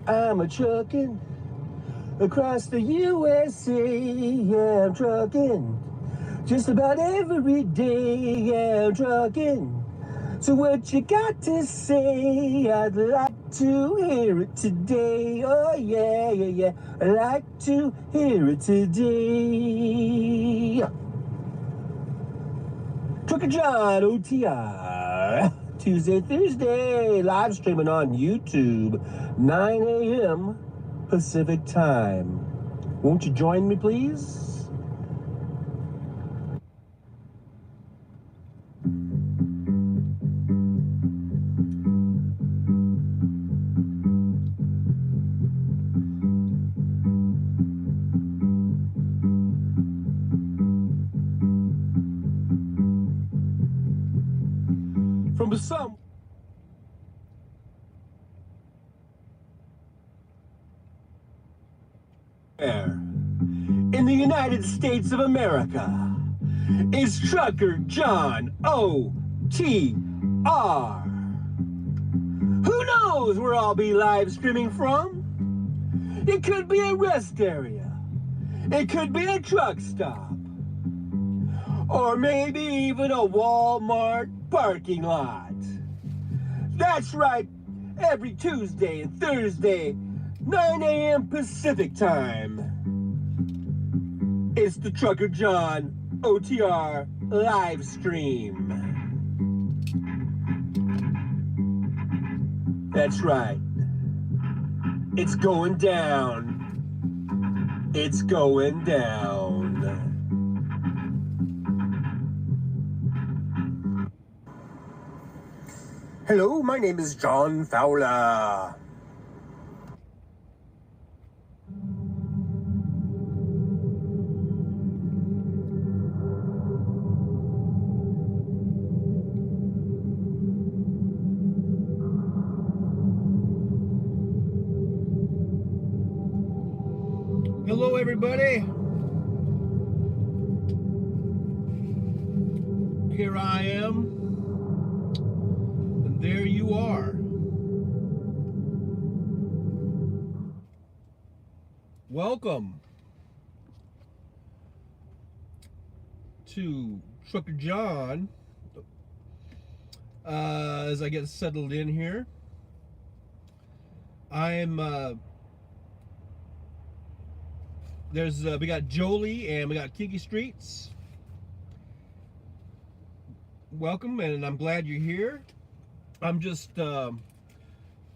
I'm a trucking across the USA. Yeah, I'm trucking just about every day. Yeah, I'm trucking. So what you got to say? I'd like to hear it today. Oh yeah, yeah, yeah. I'd like to hear it today. Trucker John OTR. Tuesday, Thursday, live streaming on YouTube, 9 a.m. Pacific time. Won't you join me, please? From some. In the United States of America is Trucker John OTR. Who knows where I'll be live streaming from? It could be a rest area. It could be a truck stop. Or maybe even a Walmart parking lot. That's right, every Tuesday and Thursday, 9 a.m. Pacific time. It's the Trucker John OTR live stream. That's right. It's going down. It's going down. Hello, my name is John Fowler. Hello, everybody. Here I am, and there you are. Welcome to Trucker John. As I get settled in here, I'm we got Jolie and we got Kiki Streets. Welcome, and I'm glad you're here. I'm just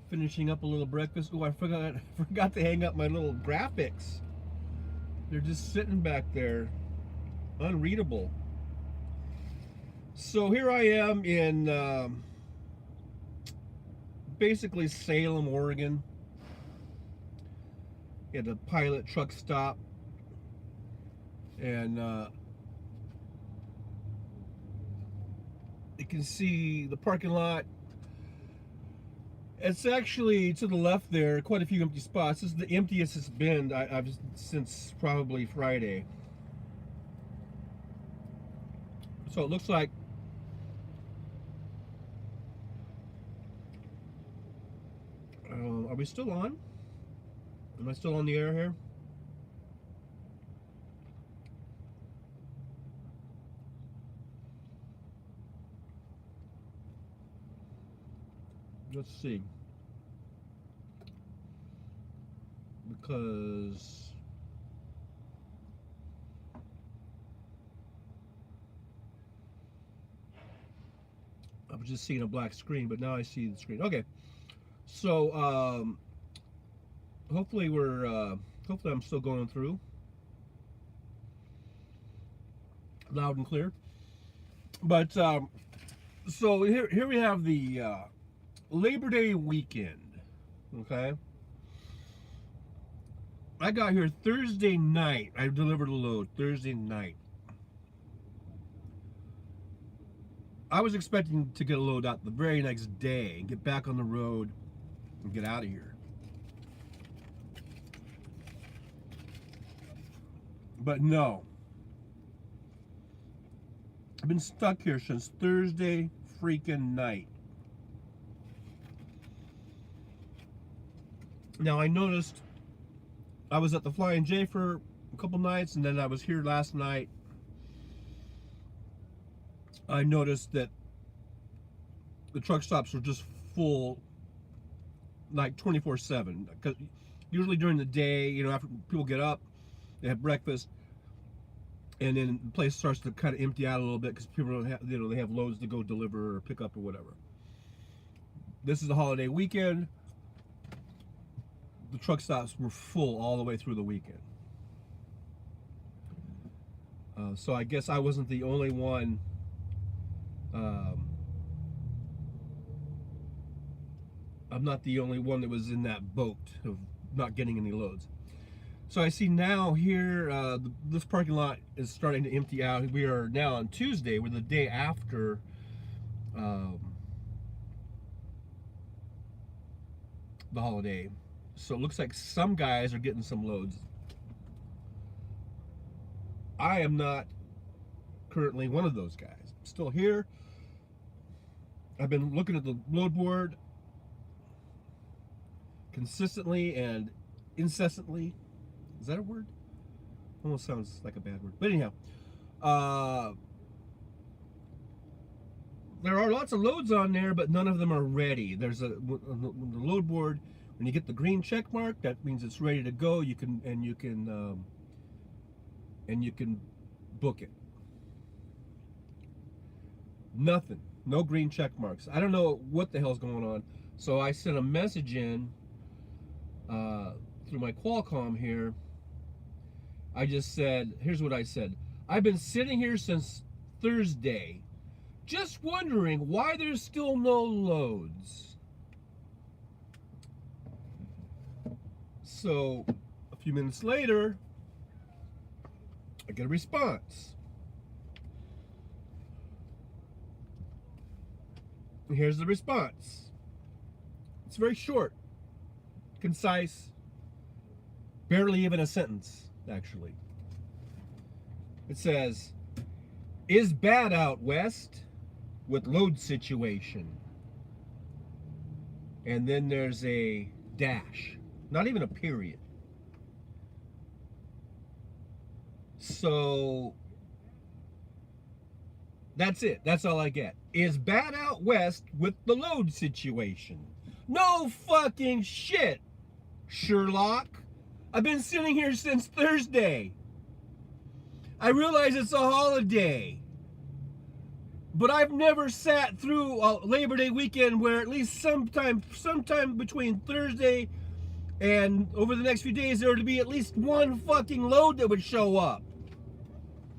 finishing up a little breakfast. Oh, I forgot to hang up my little graphics. They're just sitting back there, unreadable. So here I am in basically Salem, Oregon, at a Pilot truck stop, and you can see the parking lot. It's actually to the left there, quite a few empty spots. This is the emptiest it's been I've since probably Friday. So it looks like are we still on? Am I still on the air here? Let's see. Because I was just seeing a black screen, but now I see the screen. Okay. So hopefully hopefully I'm still going through loud and clear. But so here we have the Labor Day weekend. Okay, I got here Thursday night. I delivered a load Thursday night. I was expecting to get a load out the very next day and get back on the road and get out of here. But no. I've been stuck here since Thursday freaking night. Now I noticed I was at the Flying J for a couple nights, and then I was here last night. I noticed that the truck stops were just full, like 24/7. Because usually during the day, you know, after people get up, they have breakfast, and then the place starts to kind of empty out a little bit because people don't have, you know, they have loads to go deliver or pick up or whatever. This is the holiday weekend. The truck stops were full all the way through the weekend. So I guess I wasn't the only one I'm not the only one that was in that boat of not getting any loads. So I see now here, this parking lot is starting to empty out. We are now on Tuesday. We're the day after the holiday. So it looks like some guys are getting some loads. I am not currently one of those guys. I'm still here. I've been looking at the load board consistently and incessantly. Is that a word? Almost sounds like a bad word. But anyhow, there are lots of loads on there, but none of them are ready. There's the load board. When you get the green check mark, that means it's ready to go. You can book it. Nothing. No green check marks. I don't know what the hell's going on. So I sent a message in through my Qualcomm here. I just said, here's what I said. I've been sitting here since Thursday, just wondering why there's still no loads. So a few minutes later, I get a response. And here's the response. It's very short, concise, barely even a sentence, actually. It says, is bad out west with load situation. And then there's a dash, not even a period. So that's it. That's all I get. Is bad out west with the load situation. No fucking shit, Sherlock. I've been sitting here since Thursday. I realize it's a holiday, but I've never sat through a Labor Day weekend where at least sometime between Thursday and over the next few days there would be at least one fucking load that would show up,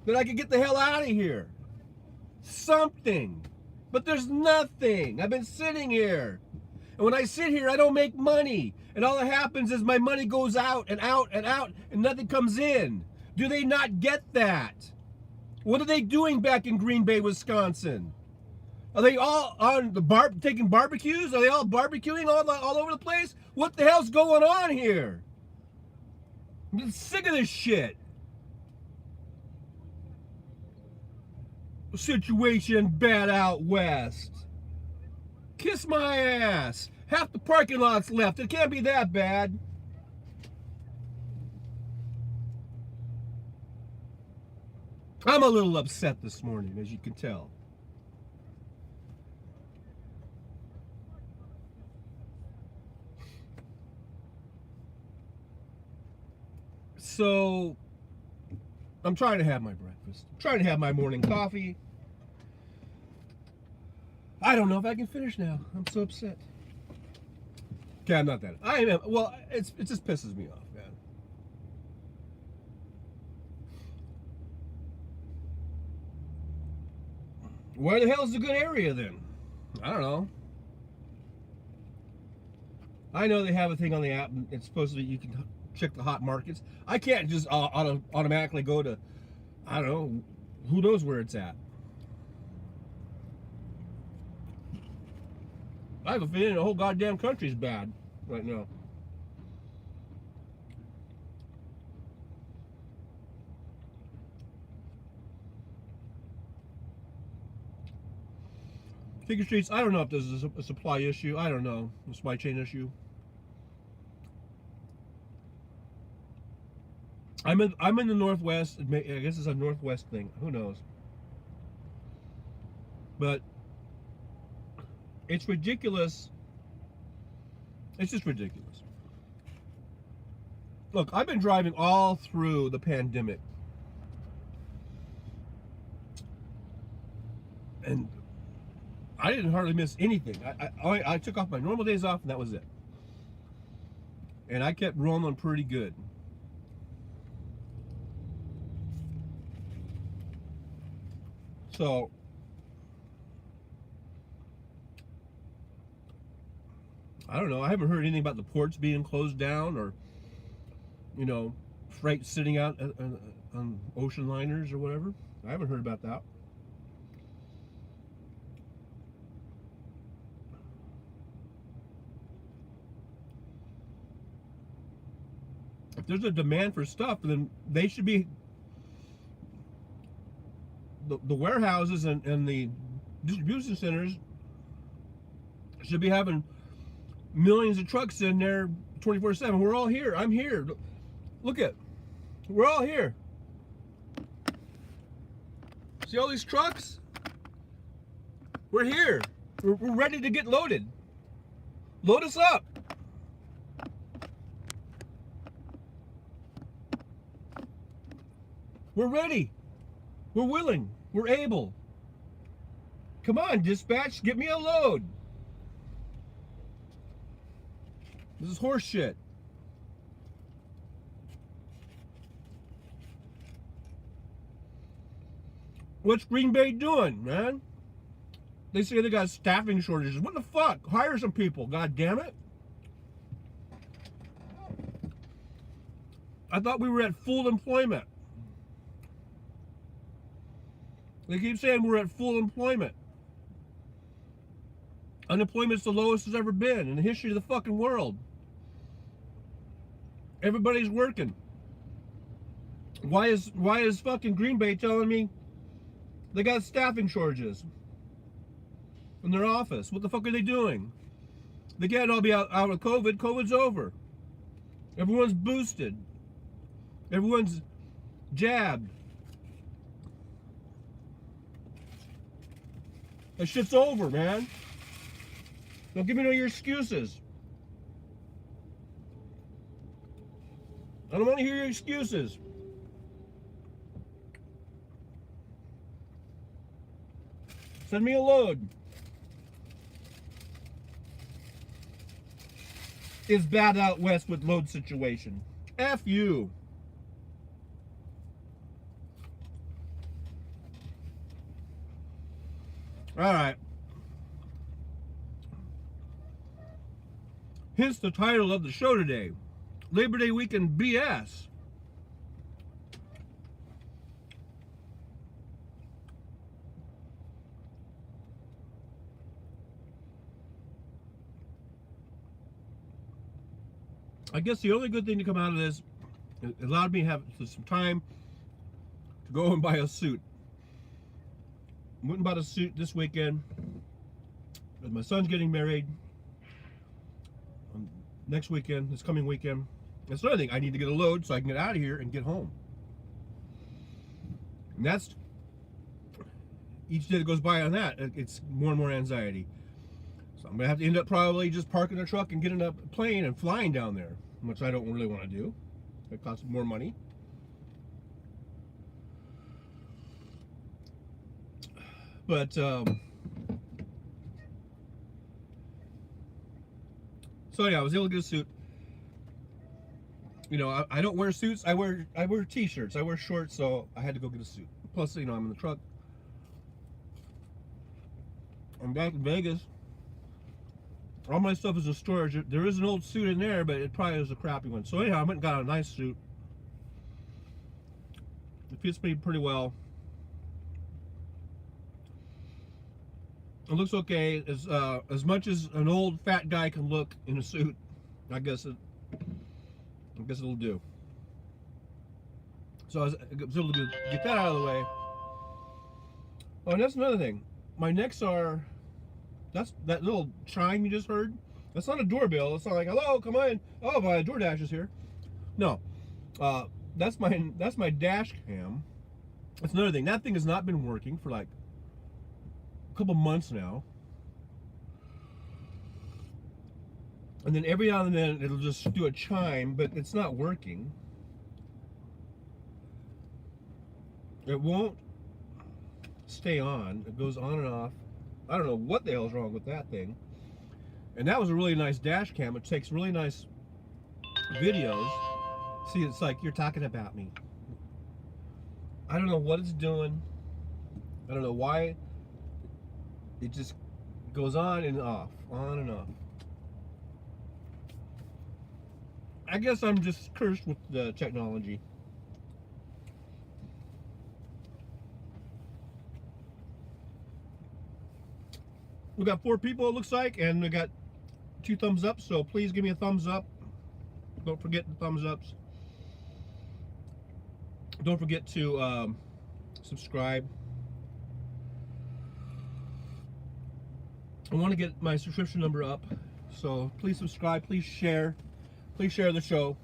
that I could get the hell out of here. Something. But there's nothing. I've been sitting here. And when I sit here, I don't make money. And all that happens is my money goes out and out and out and nothing comes in. Do they not get that? What are they doing back in Green Bay, Wisconsin? Are they all on the taking barbecues? Are they all barbecuing all over the place? What the hell's going on here? I'm sick of this shit. Situation bad out west. Kiss my ass. Half the parking lot's left. It can't be that bad. I'm a little upset this morning, as you can tell. So, I'm trying to have my breakfast. I'm trying to have my morning coffee. I don't know if I can finish now. I'm so upset. Okay, I'm not that. I am. Well, it just pisses me off, man. Where the hell is a good area then? I don't know. I know they have a thing on the app, and it's supposedly you can check the hot markets. I can't just automatically go to, I don't know, who knows where it's at. I have a feeling the whole goddamn country's bad right now. Figure Streets, I don't know if this is a supply issue. I don't know. A supply chain issue. I'm in the Northwest. I guess it's a Northwest thing. Who knows? But it's ridiculous. It's just ridiculous. Look, I've been driving all through the pandemic. And I didn't hardly miss anything. I took off my normal days off, and that was it. And I kept rolling pretty good. So, I don't know. I haven't heard anything about the ports being closed down, or, you know, freight sitting out on ocean liners or whatever. I haven't heard about that. If there's a demand for stuff, then they should be, the warehouses and the distribution centers should be having millions of trucks in there 24/7. We're all here. I'm here. Look at, we're all here. See all these trucks? We're here. We're ready to get loaded. Load us up. We're ready. We're willing. We're able. Come on, dispatch, get me a load. This is horse shit. What's Green Bay doing, man? They say they got staffing shortages. What the fuck? Hire some people, god damn it. I thought we were at full employment. They keep saying we're at full employment. Unemployment's the lowest it's ever been in the history of the fucking world. Everybody's working. Why is fucking Green Bay telling me they got staffing shortages in their office? What the fuck are they doing? They can't all be out of COVID. COVID's over. Everyone's boosted. Everyone's jabbed. That shit's over, man. Don't give me no of your excuses. I don't want to hear your excuses. Send me a load. It's bad out west with load situation. F you. All right. Hence the title of the show today, Labor Day Weekend BS. I guess the only good thing to come out of this, it allowed me to have some time to go and buy a suit. Went and bought a suit this weekend. My son's getting married next weekend, this coming weekend. That's another thing. I need to get a load so I can get out of here and get home. And that's, each day that goes by on that, it's more and more anxiety. So I'm going to have to end up probably just parking the truck and getting a plane and flying down there, which I don't really want to do. It costs more money. But, so yeah, I was able to get a suit. You know, I don't wear suits. I wear t-shirts. I wear shorts, so I had to go get a suit. Plus, you know, I'm in the truck. I'm back in Vegas. All my stuff is in storage. There is an old suit in there, but it probably is a crappy one. So anyhow, I went and got a nice suit. It fits me pretty well. It looks okay. As much as an old fat guy can look in a suit, I guess it'll do. So I was able to get that out of the way. Oh, and that's another thing. My Nexar, that little chime you just heard, that's not a doorbell. It's not like, hello, come on. Oh, my DoorDash is here. No. that's my dash cam. That's another thing. That thing has not been working for like a couple months now. And then every now and then it'll just do a chime, but it's not working. It won't stay on. It goes on and off. I don't know what the hell's wrong with that thing. And that was a really nice dash cam. It takes really nice videos. See, it's like you're talking about me. I don't know what it's doing. I don't know why. It just goes on and off, on and off. I guess I'm just cursed with the technology. We got 4 people, it looks like, and we got 2 thumbs up, so please give me a thumbs up. Don't forget the thumbs ups. Don't forget to subscribe. I want to get my subscription number up, so please subscribe, please share the show.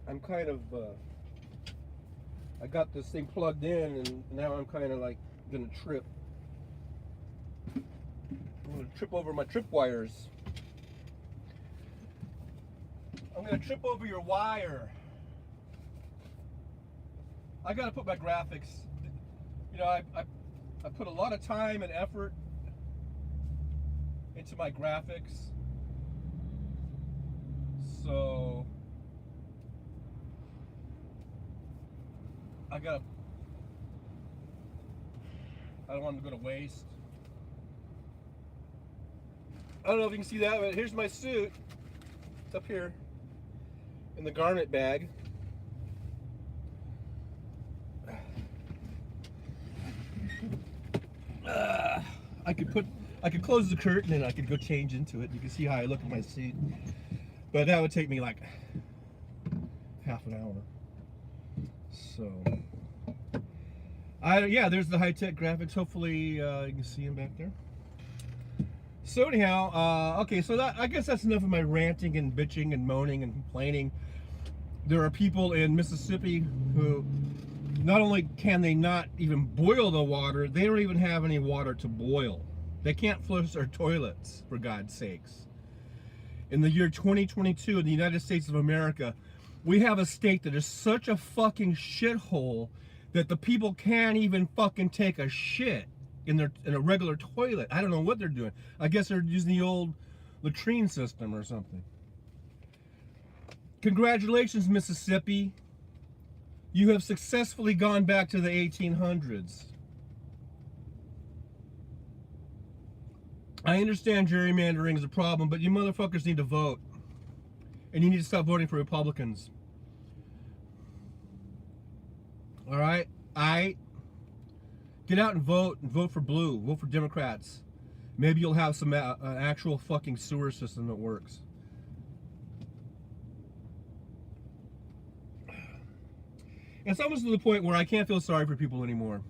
I'm kind of I got this thing plugged in, and now I'm kind of like gonna trip. I'm gonna trip over my trip wires. I'm gonna trip over your wire. I gotta put my graphics. You know, I put a lot of time and effort into my graphics. So I don't want them to go to waste. I don't know if you can see that, but here's my suit. It's up here in the garment bag. I could close the curtain and I could go change into it. You can see how I look in my suit. But that would take me like half an hour. So, yeah, there's the high-tech graphics. Hopefully, you can see them back there. So anyhow, okay, so I guess that's enough of my ranting and bitching and moaning and complaining. There are people in Mississippi who not only can they not even boil the water, they don't even have any water to boil. They can't flush their toilets, for God's sakes. In the year 2022 in the United States of America, we have a state that is such a fucking shithole that the people can't even fucking take a shit in a regular toilet. I don't know what they're doing. I guess they're using the old latrine system or something. Congratulations, Mississippi. You have successfully gone back to the 1800s. I understand gerrymandering is a problem, but you motherfuckers need to vote. And you need to stop voting for Republicans. All right? Get out and vote for blue. Vote for Democrats. Maybe you'll have some actual fucking sewer system that works. It's almost to the point where I can't feel sorry for people anymore.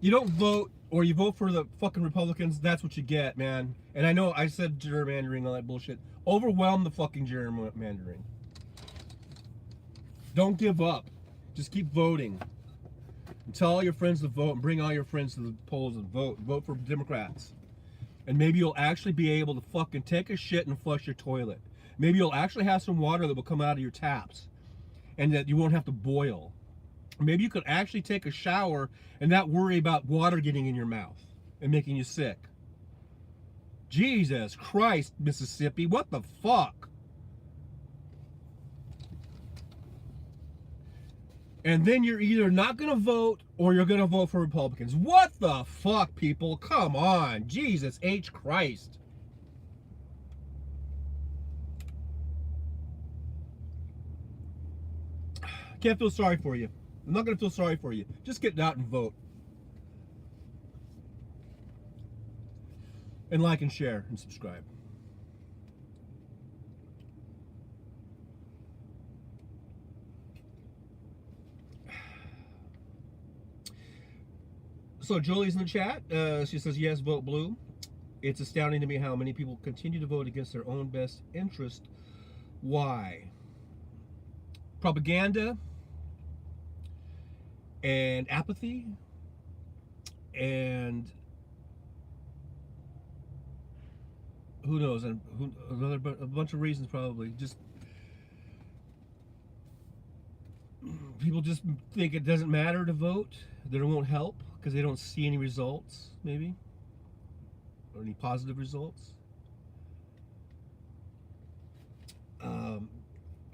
You don't vote, or you vote for the fucking Republicans, that's what you get, man. And I know I said gerrymandering and all that bullshit. Overwhelm the fucking gerrymandering. Don't give up. Just keep voting. And tell all your friends to vote, and bring all your friends to the polls and vote. Vote for Democrats. And maybe you'll actually be able to fucking take a shit and flush your toilet. Maybe you'll actually have some water that will come out of your taps, and that you won't have to boil. Maybe you could actually take a shower and not worry about water getting in your mouth and making you sick. Jesus Christ, Mississippi, what the fuck? And then you're either not gonna vote or you're gonna vote for Republicans. What the fuck, people? Come on, Jesus H. Christ. Can't feel sorry for you. I'm not going to feel sorry for you. Just get out and vote. And like and share and subscribe. So Julie's in the chat. She says yes, vote blue. It's astounding to me how many people continue to vote against their own best interest. Why? Propaganda and apathy and who knows, and a bunch of reasons probably. Just people just think it doesn't matter to vote, that it won't help because they don't see any results, maybe, or any positive results.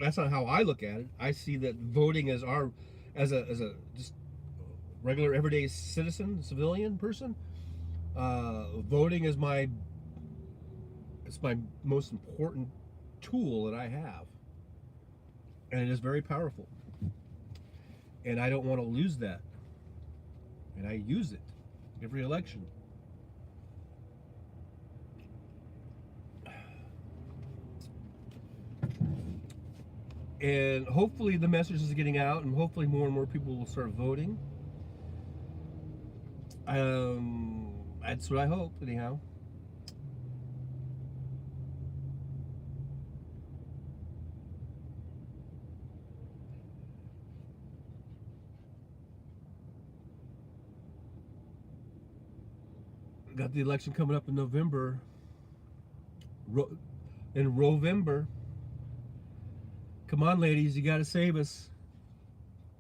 That's not how I look at it. I see that voting as a just regular everyday citizen, civilian person, voting is my most important tool that I have, and it is very powerful, and I don't want to lose that, and I use it every election. And hopefully the message is getting out, and hopefully more and more people will start voting. That's what I hope, anyhow. Got the election coming up in November. In Rovember. Come on, ladies, you got to save us.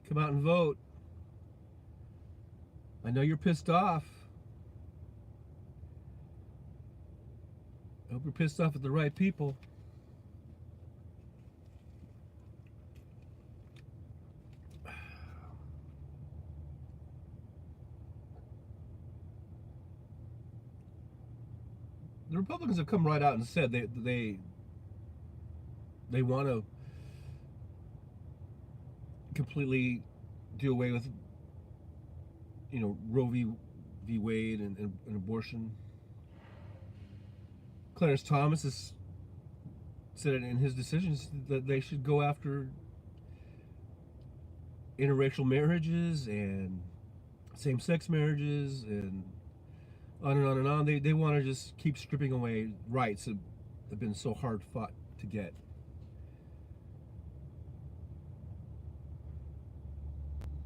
Come out and vote. I know you're pissed off. I hope you're pissed off at the right people. The Republicans have come right out and said they want to completely do away with, Roe v. Wade and abortion. Clarence Thomas has said it in his decisions that they should go after interracial marriages and same-sex marriages and on and on and on. They want to just keep stripping away rights that have been so hard fought to get.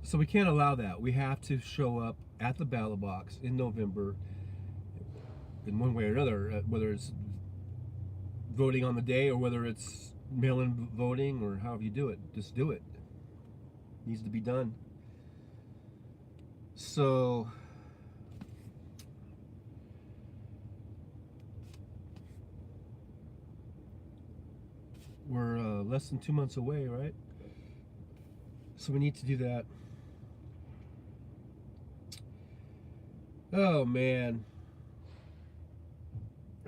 So we can't allow that. We have to show up at the ballot box in November in one way or another, whether it's voting on the day or whether it's mail-in voting or however you do it. Just do it. It needs to be done. So we're less than 2 months away, right? So we need to do that. Oh man,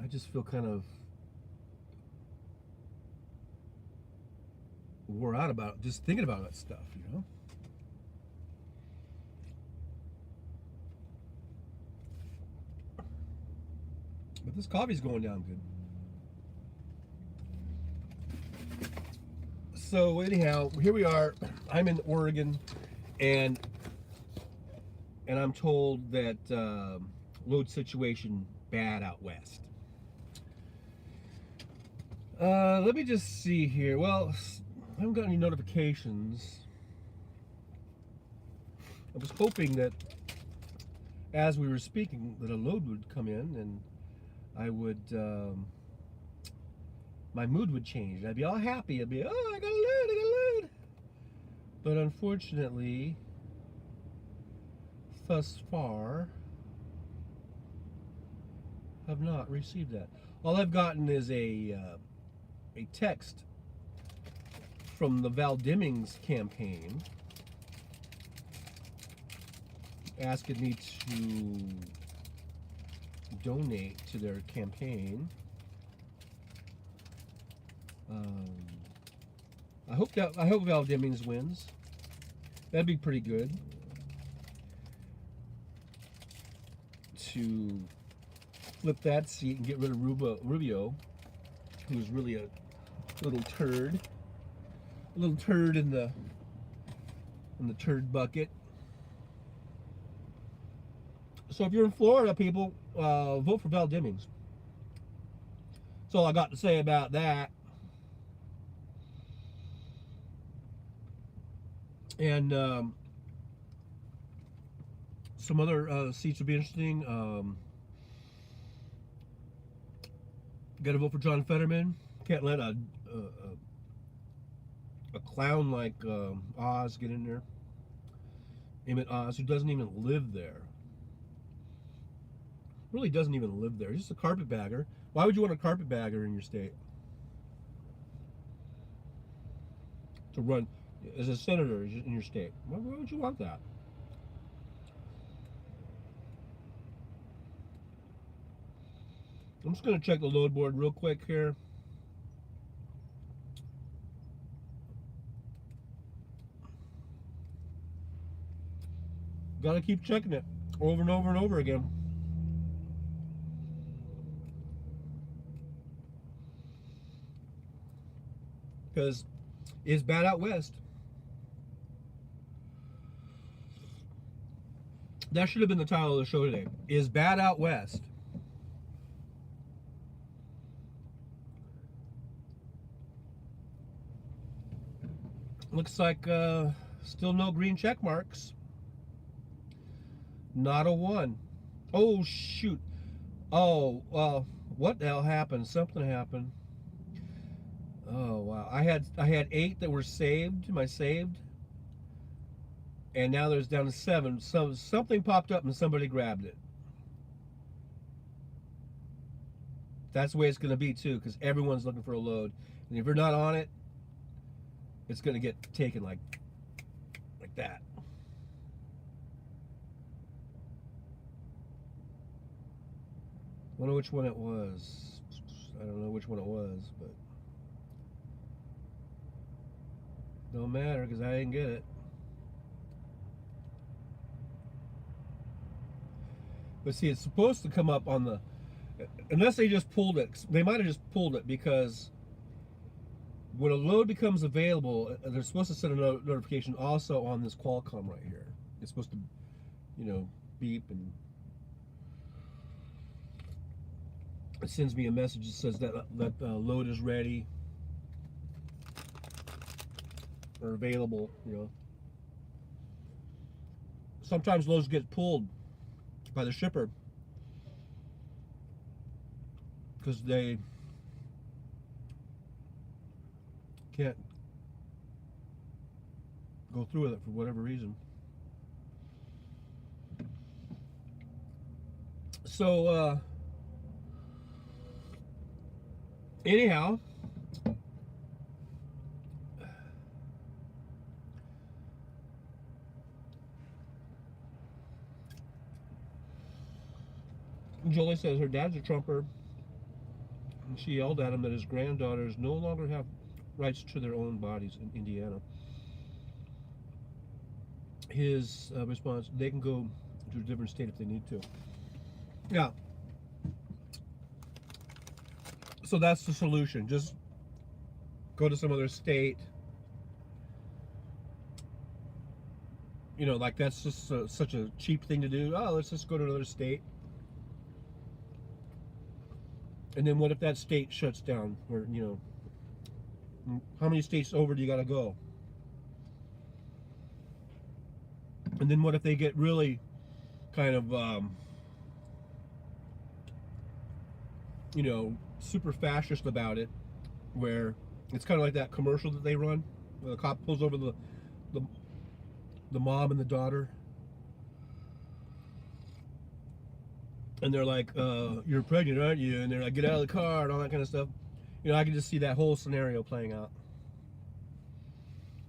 I just feel kind of wore out about just thinking about that stuff, But this coffee's going down good. So anyhow, here we are. I'm in Oregon, and I'm told that load situation bad out west. Let me just see here. Well, I haven't got any notifications. I was hoping that as we were speaking that a load would come in and I would, my mood would change. I'd be all happy. I'd be, oh, I got a load. But unfortunately, thus far, have not received that. All I've gotten is a text from the Val Demings campaign asking me to donate to their campaign. I hope Val Demings wins. That'd be pretty good. To flip that seat and get rid of Rubio, who's really a little turd in the turd bucket. So if you're in Florida, people, vote for Val Demings. That's all I got to say about that. And some other seats would be interesting. Got to vote for John Fetterman. Can't let a clown like Oz get in there. Emmett Oz, who doesn't even live there. Really doesn't even live there. He's just a carpetbagger. Why would you want a carpetbagger in your state? To run as a senator in your state. Why would you want that? I'm just going to check the load board real quick here. Got to keep checking it over and over and over again. Because it's bad out west. That should have been the title of the show today. Is bad out west. Looks like still no green check marks. Not a one. Oh shoot. Oh, what the hell happened? Something happened. Oh wow. I had 8 that were saved, my saved. And now there's down to 7. Something popped up and somebody grabbed it. That's the way it's going to be too, because everyone's looking for a load. And if you're not on it, it's going to get taken like that. I wonder which one it was. I don't know which one it was, but don't matter because I didn't get it. But see, it's supposed to come up on the, unless they just pulled it. They might have just pulled it because when a load becomes available, they're supposed to send a notification also on this Qualcomm right here. It's supposed to, you know, beep, and it sends me a message that says that load is ready or available, you know. Sometimes loads get pulled by the shipper because they can't go through with it for whatever reason. So anyhow, Jolie says her dad's a Trumper, and she yelled at him that his granddaughters no longer have rights to their own bodies in Indiana. His response, they can go to a different state if they need to. Yeah. So that's the solution. Just go to some other state. You know, like that's just such a cheap thing to do. Oh, let's just go to another state. And then what if that state shuts down? Or, you know, how many states over do you got to go? And then what if they get really kind of, you know, super fascist about it, where it's kind of like that commercial that they run, where the cop pulls over the mom and the daughter, and they're like, "You're pregnant, aren't you?" And they're like, "Get out of the car," and all that kind of stuff. You know, I can just see that whole scenario playing out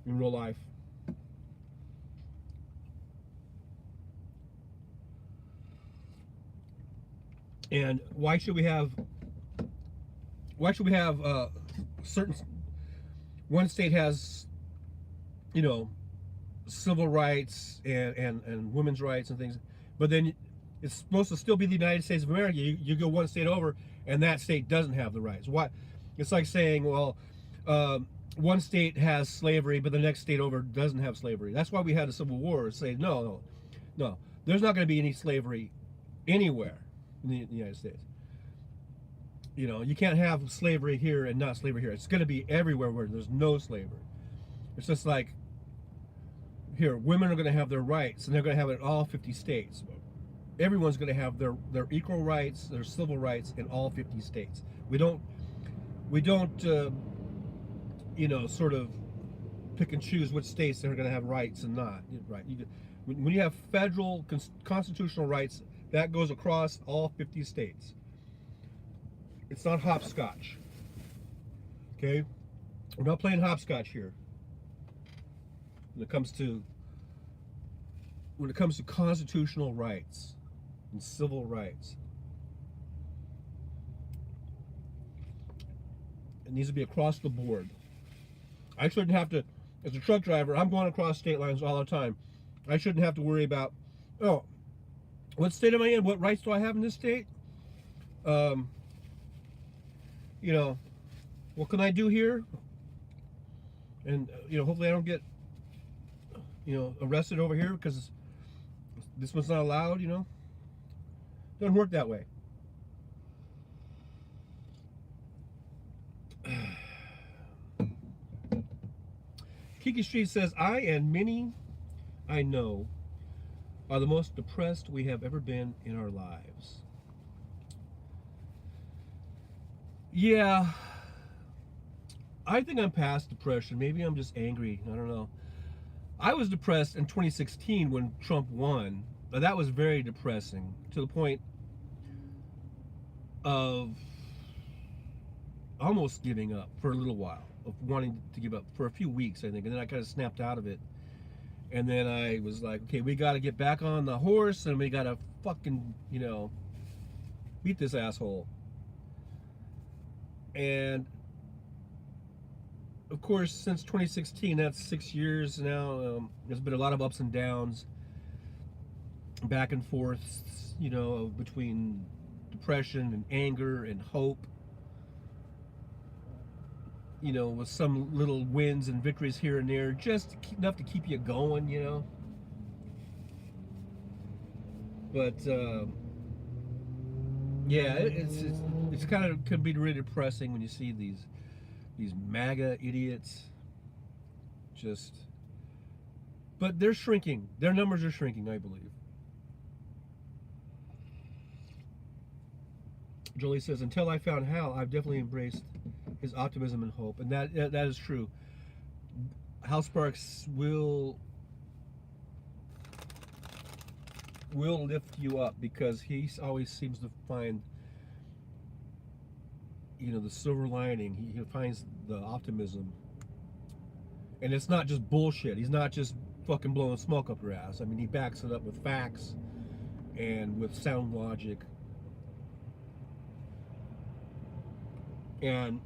in real life. And why should we have certain, one state has, you know, civil rights and women's rights and things, but then it's supposed to still be the United States of America. You go one state over and that state doesn't have the rights. Why? It's like saying, well, one state has slavery but the next state over doesn't have slavery. That's why we had a civil war. Say no, there's not going to be any slavery anywhere in the United States. You know, you can't have slavery here and not slavery here. It's going to be everywhere where there's no slavery. It's just like here, women are going to have their rights, and they're going to have it in all 50 states. Everyone's going to have their equal rights, their civil rights in all 50 states. We don't you know, sort of pick and choose which states they're going to have rights and not. Right? When you have federal constitutional rights, that goes across all 50 states. It's not hopscotch. Okay? We're not playing hopscotch here. When it comes to constitutional rights and civil rights. It needs to be across the board. I shouldn't have to, as a truck driver, I'm going across state lines all the time. I shouldn't have to worry about, oh, what state am I in? What rights do I have in this state? You know, what can I do here? And, you know, hopefully I don't get, you know, arrested over here because this one's not allowed, you know. Doesn't work that way. Kiki Street says, I and many I know are the most depressed we have ever been in our lives. Yeah, I think I'm past depression. Maybe I'm just angry. I don't know. I was depressed in 2016 when Trump won. That was very depressing, to the point of almost giving up for a little while, of wanting to give up for a few weeks, I think. And then I kind of snapped out of it. And then I was like, okay, we got to get back on the horse, and we got to fucking, you know, beat this asshole. And of course, since 2016, that's 6 years now. There's been a lot of ups and downs, back and forth, you know, between depression and anger and hope. You know, with some little wins and victories here and there, just enough to keep you going, you know. But yeah, it's kind of could be really depressing when you see these MAGA idiots. Just, but they're shrinking. Their numbers are shrinking, I believe. Jolie says, until I found Hal, I've definitely embraced his optimism and hope, and that is true. Hal Sparks will lift you up because he always seems to find, you know, the silver lining. He finds the optimism, and it's not just bullshit. He's not just fucking blowing smoke up your ass. I mean, he backs it up with facts and with sound logic. And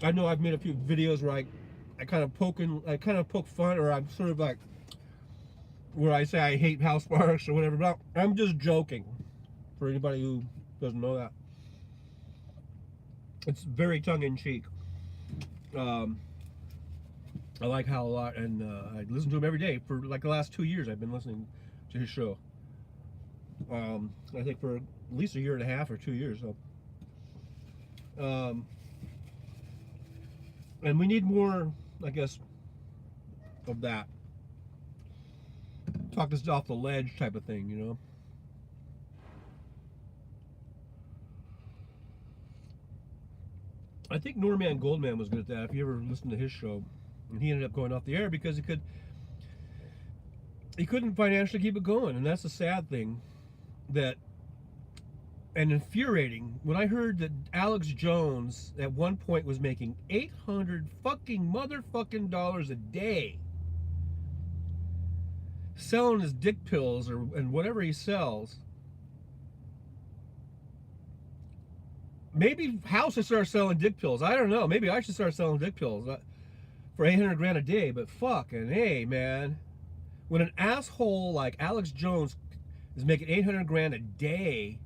I know I've made a few videos where I kind of poke fun, or I'm sort of like, where I say I hate Hal Sparks or whatever, but I'm just joking, for anybody who doesn't know that. It's very tongue-in-cheek. I like Hal a lot, and I listen to him every day. For like the last 2 years, I've been listening to his show. I think for at least a year and a half or 2 years. So. And we need more, I guess, of that. Talk this off the ledge type of thing, you know. I think Norman Goldman was good at that. If you ever listened to his show, and he ended up going off the air because he couldn't financially keep it going, and that's a sad thing. And infuriating when I heard that Alex Jones at one point was making $800 fucking dollars a day selling his dick pills and whatever he sells. Maybe Hal should start selling dick pills. I don't know. Maybe I should start selling dick pills for $800 a day. But fucking hey, man, when an asshole like Alex Jones is making $800 a day.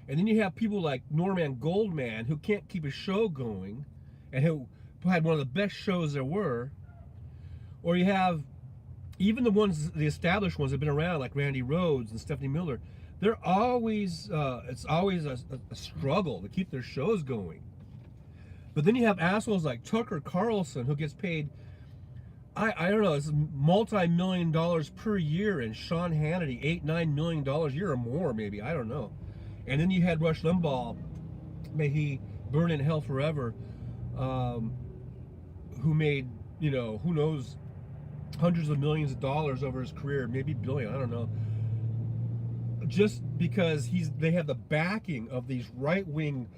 And then you have people like Norman Goldman who can't keep a show going and who had one of the best shows there were. Or you have even the established ones that have been around like Randy Rhoads and Stephanie Miller. They're always it's always a struggle to keep their shows going. But then you have assholes like Tucker Carlson who gets paid I don't know, it's multi-million dollars per year, and Sean Hannity $8-9 million a year or more maybe, I don't know. And then you had Rush Limbaugh, may he burn in hell forever, who made, you know, who knows, hundreds of millions of dollars over his career, maybe billion, I don't know. Just because they have the backing of these right-wing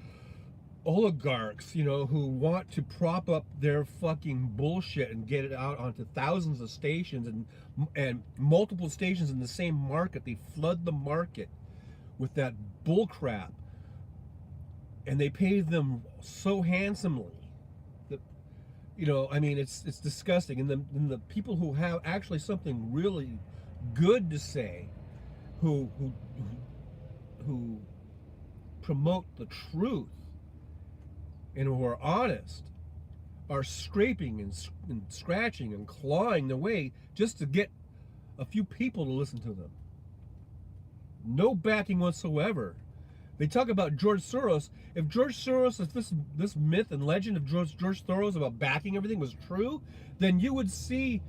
oligarchs, you know, who want to prop up their fucking bullshit and get it out onto thousands of stations and multiple stations in the same market. They flood the market with that bull crap, and they pay them so handsomely that, you know, I mean, it's disgusting. And the people who have actually something really good to say, who promote the truth and who are honest, are scraping and scratching and clawing their way just to get a few people to listen to them. No backing whatsoever. They talk about George Soros. If George Soros, if this myth and legend of George Soros about backing everything was true, then you would see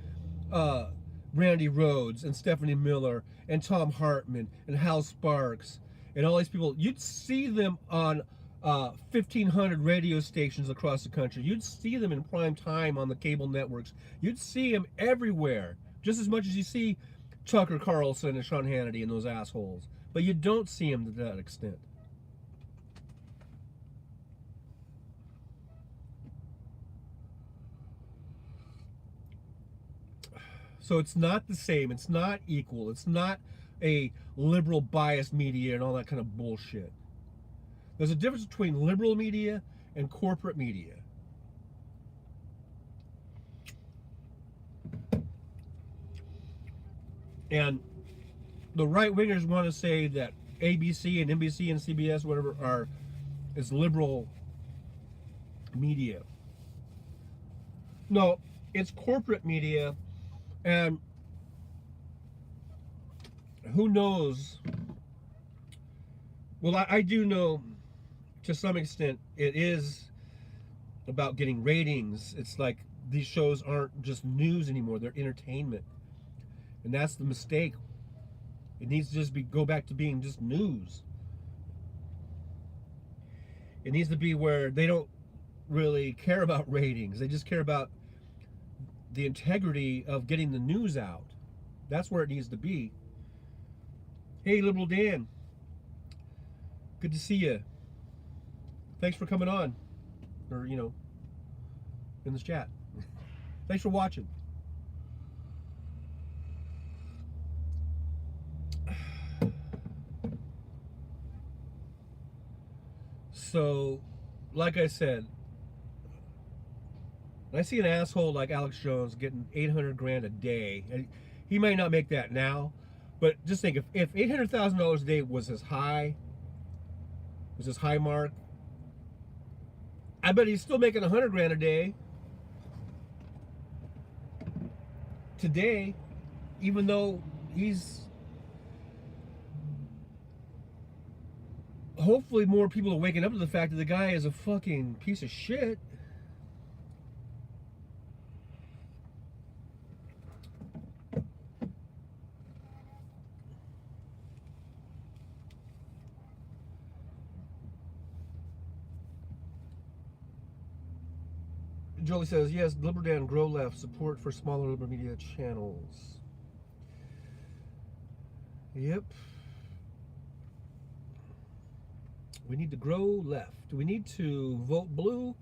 Randy Rhodes and Stephanie Miller and Tom Hartman and Hal Sparks and all these people. You'd see them on 1,500 radio stations across the country. You'd see them in prime time on the cable networks. You'd see them everywhere, just as much as you see Tucker Carlson and Sean Hannity and those assholes. But you don't see them to that extent. So it's not the same. It's not equal. It's not a liberal biased media and all that kind of bullshit. There's a difference between liberal media and corporate media. And the right wingers want to say that ABC and NBC and CBS, whatever, is liberal media. No, it's corporate media, and who knows? Well, I do know to some extent it is about getting ratings. It's like these shows aren't just news anymore, they're entertainment. And that's the mistake. It needs to just go back to being just news. It needs to be where they don't really care about ratings. They just care about the integrity of getting the news out. That's where it needs to be. Hey, Liberal Dan. Good to see you. Thanks for coming on. Or, you know, in this chat. Thanks for watching. So, like I said, when I see an asshole like Alex Jones getting 800 grand a day, and he might not make that now, but just think, if $800,000 a day was his high mark, I bet he's still making 100 grand a day today, even though he's hopefully more people are waking up to the fact that the guy is a fucking piece of shit. Jolie says, yes, Liberal Dan, grow left, support for smaller liberal media channels. Yep. We need to grow left. We need to vote blue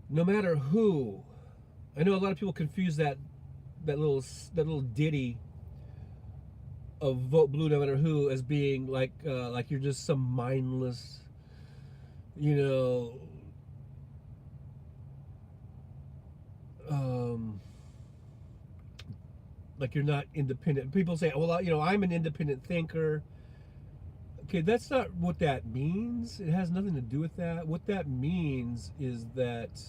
no matter who. I know a lot of people confuse that little ditty of vote blue no matter who as being like you're just some mindless, you know, like you're not independent. People say, well, you know, I'm an independent thinker. Okay, that's not what that means. It has nothing to do with that. What that means is that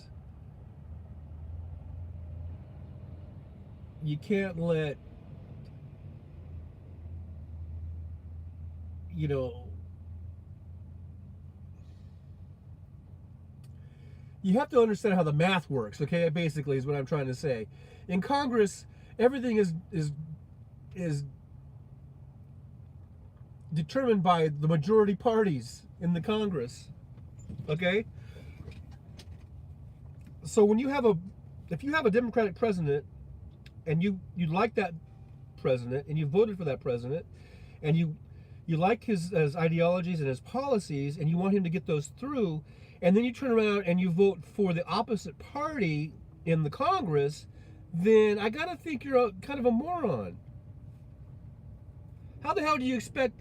you can't let you know, you have to understand how the math works, okay? Basically, is what I'm trying to say. In Congress, everything is determined by the majority parties in the Congress, okay? So when you have if you have a Democratic president, and you like that president, and you voted for that president, and you like his ideologies and his policies, and you want him to get those through, and then you turn around and you vote for the opposite party in the Congress, then I gotta think you're kind of a moron. How the hell do you expect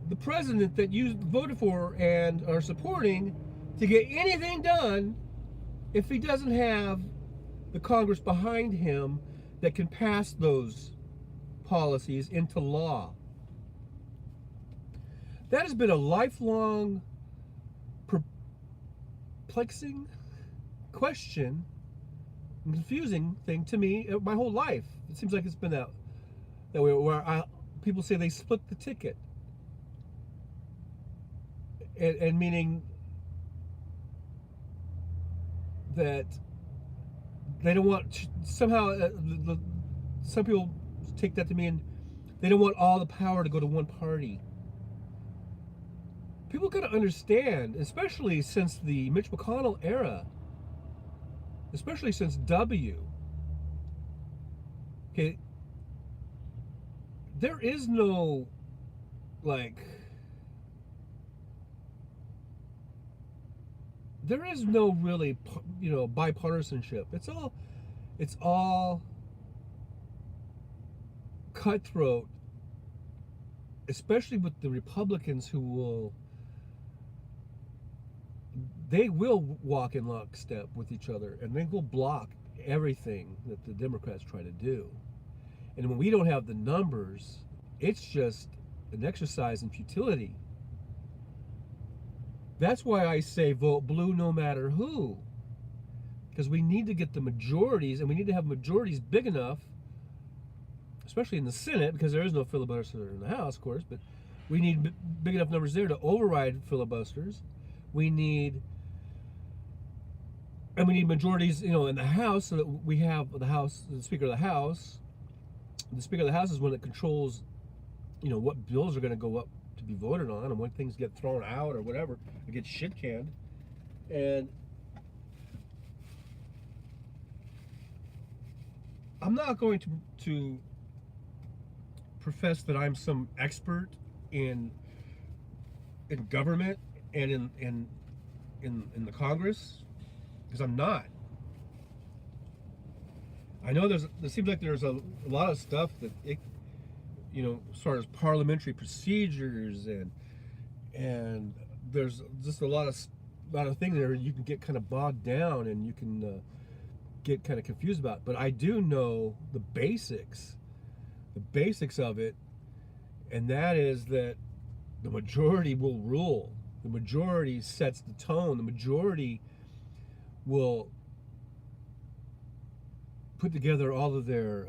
the president that you voted for and are supporting to get anything done if he doesn't have the Congress behind him that can pass those policies into law? That has been a lifelong perplexing question, confusing thing to me my whole life. It seems like it's been that way, where people say they split the ticket, and meaning that they don't want somehow some people take that to mean they don't want all the power to go to one party. People got to understand, especially since the Mitch McConnell era, especially since W, okay, there is no, like, there is no really, bipartisanship. It's all cutthroat, especially with the Republicans they will walk in lockstep with each other, and they will block everything that the Democrats try to do. And when we don't have the numbers, it's just an exercise in futility. That's why I say vote blue no matter who. Because we need to get the majorities, and we need to have majorities big enough, especially in the Senate, because there is no filibuster in the House, of course, but we need big enough numbers there to override filibusters. We need majorities, in the House, so that we have the Speaker of the House. The Speaker of the House is one that controls, what bills are going to go up to be voted on, and when things get thrown out or whatever, it gets shit canned. And I'm not going to profess that I'm some expert in government and in the Congress, because I'm not. I know there seems like there's a lot of stuff that as far as parliamentary procedures and there's just a lot of things there you can get kind of bogged down, and you can get kind of confused about. But I do know the basics of it, and that is that the majority will rule. The majority sets the tone. The majority will put together all of their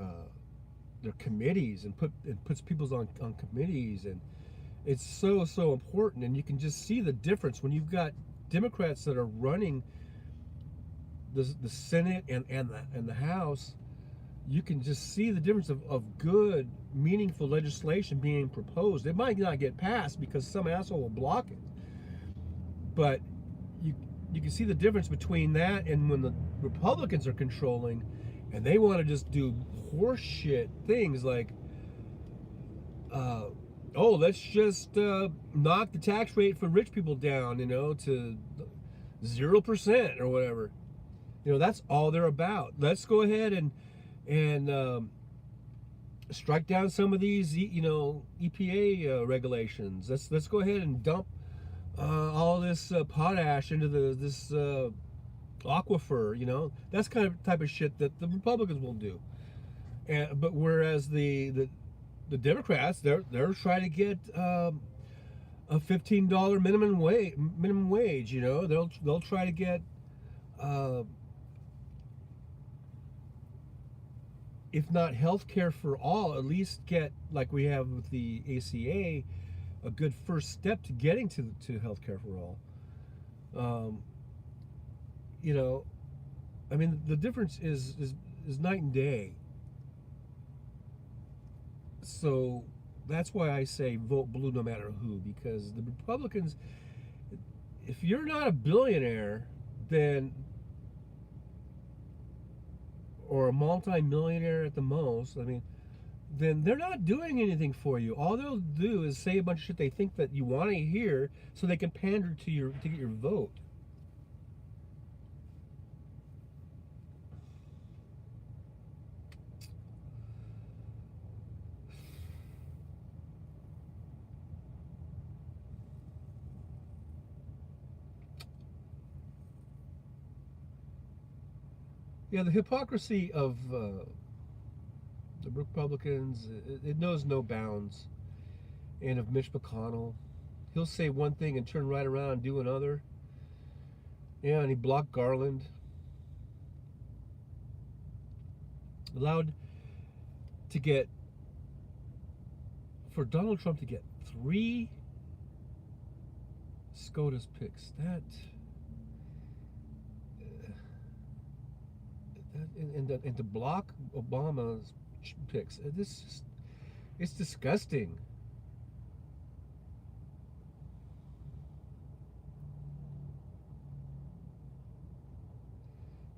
committees and puts people on committees, and it's so important. And you can just see the difference when you've got Democrats that are running the Senate and the House. You can just see the difference of good, meaningful legislation being proposed. It might not get passed because some asshole will block it, but you can see the difference between that and when the Republicans are controlling, and they want to just do horseshit things like, let's just knock the tax rate for rich people down, to 0% or whatever. That's all they're about. Let's go ahead and strike down some of these, EPA regulations. Let's go ahead and dump all this potash into this aquifer. That's kind of type of shit that the Republicans will do. But whereas the Democrats, they're trying to get a $15 minimum wage. They'll try to get if not health care for all, at least get, like we have with the ACA, a good first step to getting to healthcare for all. You know, I mean, the difference is night and day. So that's why I say vote blue no matter who, because the Republicans, if you're not a billionaire, then, or a multi-millionaire at the most, I mean, then they're not doing anything for you. All they'll do is say a bunch of shit they think that you want to hear, so they can pander to get your vote. Yeah, the hypocrisy of the Republicans, it knows no bounds. And of Mitch McConnell, he'll say one thing and turn right around and do another. Yeah, and he blocked Garland. Allowed to get, for Donald Trump to get 3 SCOTUS picks. And to block Obama's picks. It's disgusting.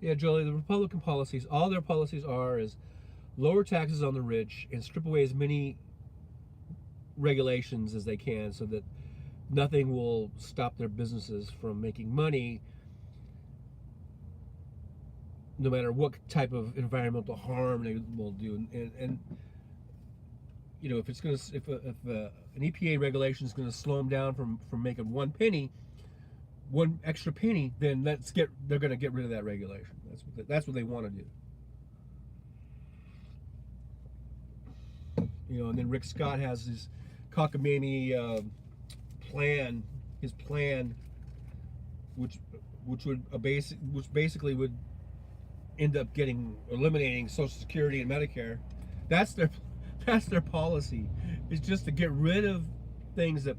Yeah, Jolie, the Republican policies, all their policies are is lower taxes on the rich and strip away as many regulations as they can so that nothing will stop their businesses from making money, no matter what type of environmental harm they will do. And you know, if it's going to, if an EPA regulation is going to slow them down from making one extra penny, then they're going to get rid of that regulation. That's what they want to do. You know, and then Rick Scott has his cockamamie plan, which basically would end up eliminating Social Security and Medicare. That's their policy. It's just to get rid of things that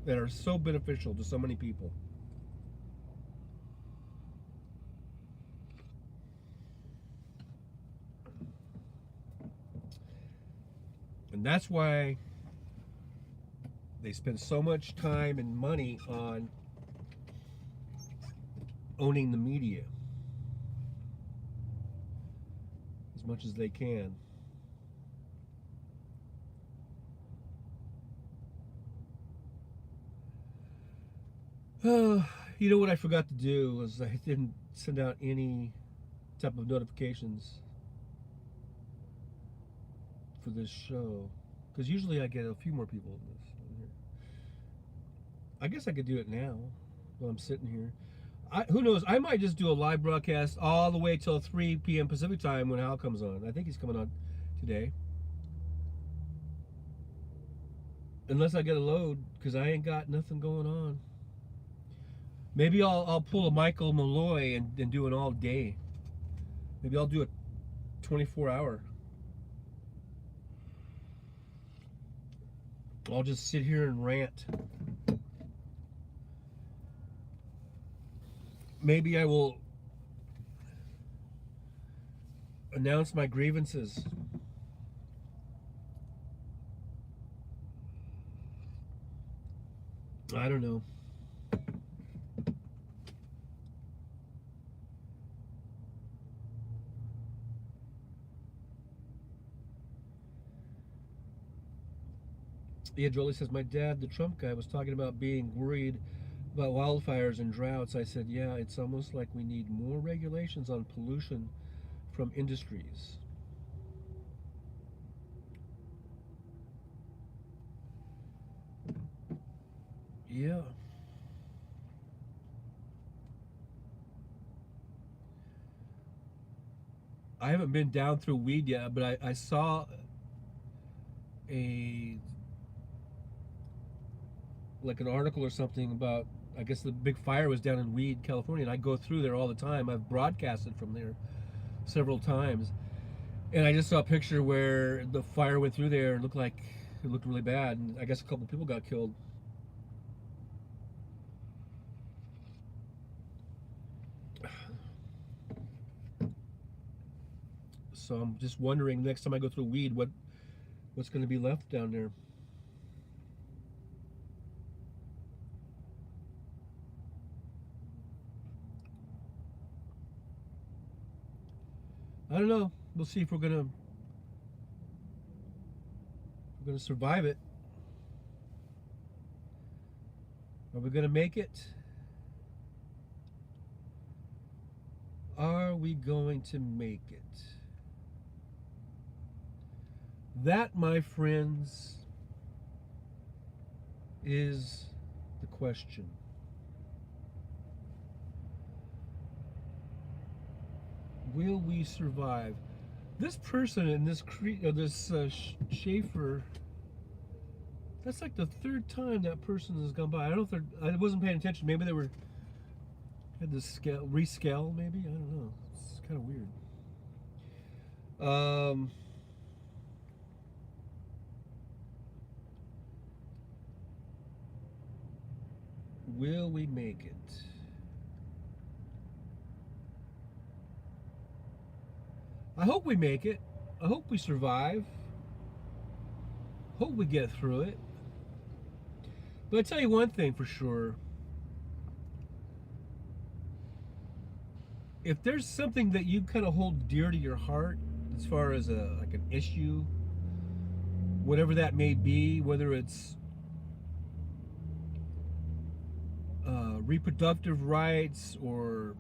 are so beneficial to so many people. And that's why they spend so much time and money on owning the media as much as they can. You know what I forgot to do was I didn't send out any type of notifications for this show, because usually I get a few more people in this. I guess I could do it now while I'm sitting here. Who knows? I might just do a live broadcast all the way till 3 p.m. Pacific time when Hal comes on. I think he's coming on today. Unless I get a load, because I ain't got nothing going on. Maybe I'll pull a Michael Malloy and do it all day. Maybe I'll do a 24-hour. I'll just sit here and rant. Maybe I will announce my grievances. I don't know. Yeah, Jolie says, my dad, the Trump guy, was talking about being worried about wildfires and droughts. I said, yeah, it's almost like we need more regulations on pollution from industries. Yeah. I haven't been down through weed yet, but I saw like an article or something about, I guess the big fire was down in Weed, California, and I go through there all the time. I've broadcasted from there several times, and I just saw a picture where the fire went through there and it looked really bad, and I guess a couple people got killed. So I'm just wondering next time I go through weed, what's going to be left down there. I don't know. We'll see if we're gonna survive it. Are we gonna make it? Are we going to make it? That, my friends, is the question. Will we survive? This person in this Schaefer, that's like the third time that person has gone by. I don't know if I wasn't paying attention. Maybe they had this rescale, maybe? I don't know. It's kind of weird. Will we make it? I hope we make it. I hope we survive. Hope we get through it. But I tell you one thing for sure. If there's something that you kind of hold dear to your heart, as far as like an issue, whatever that may be, whether it's reproductive rights or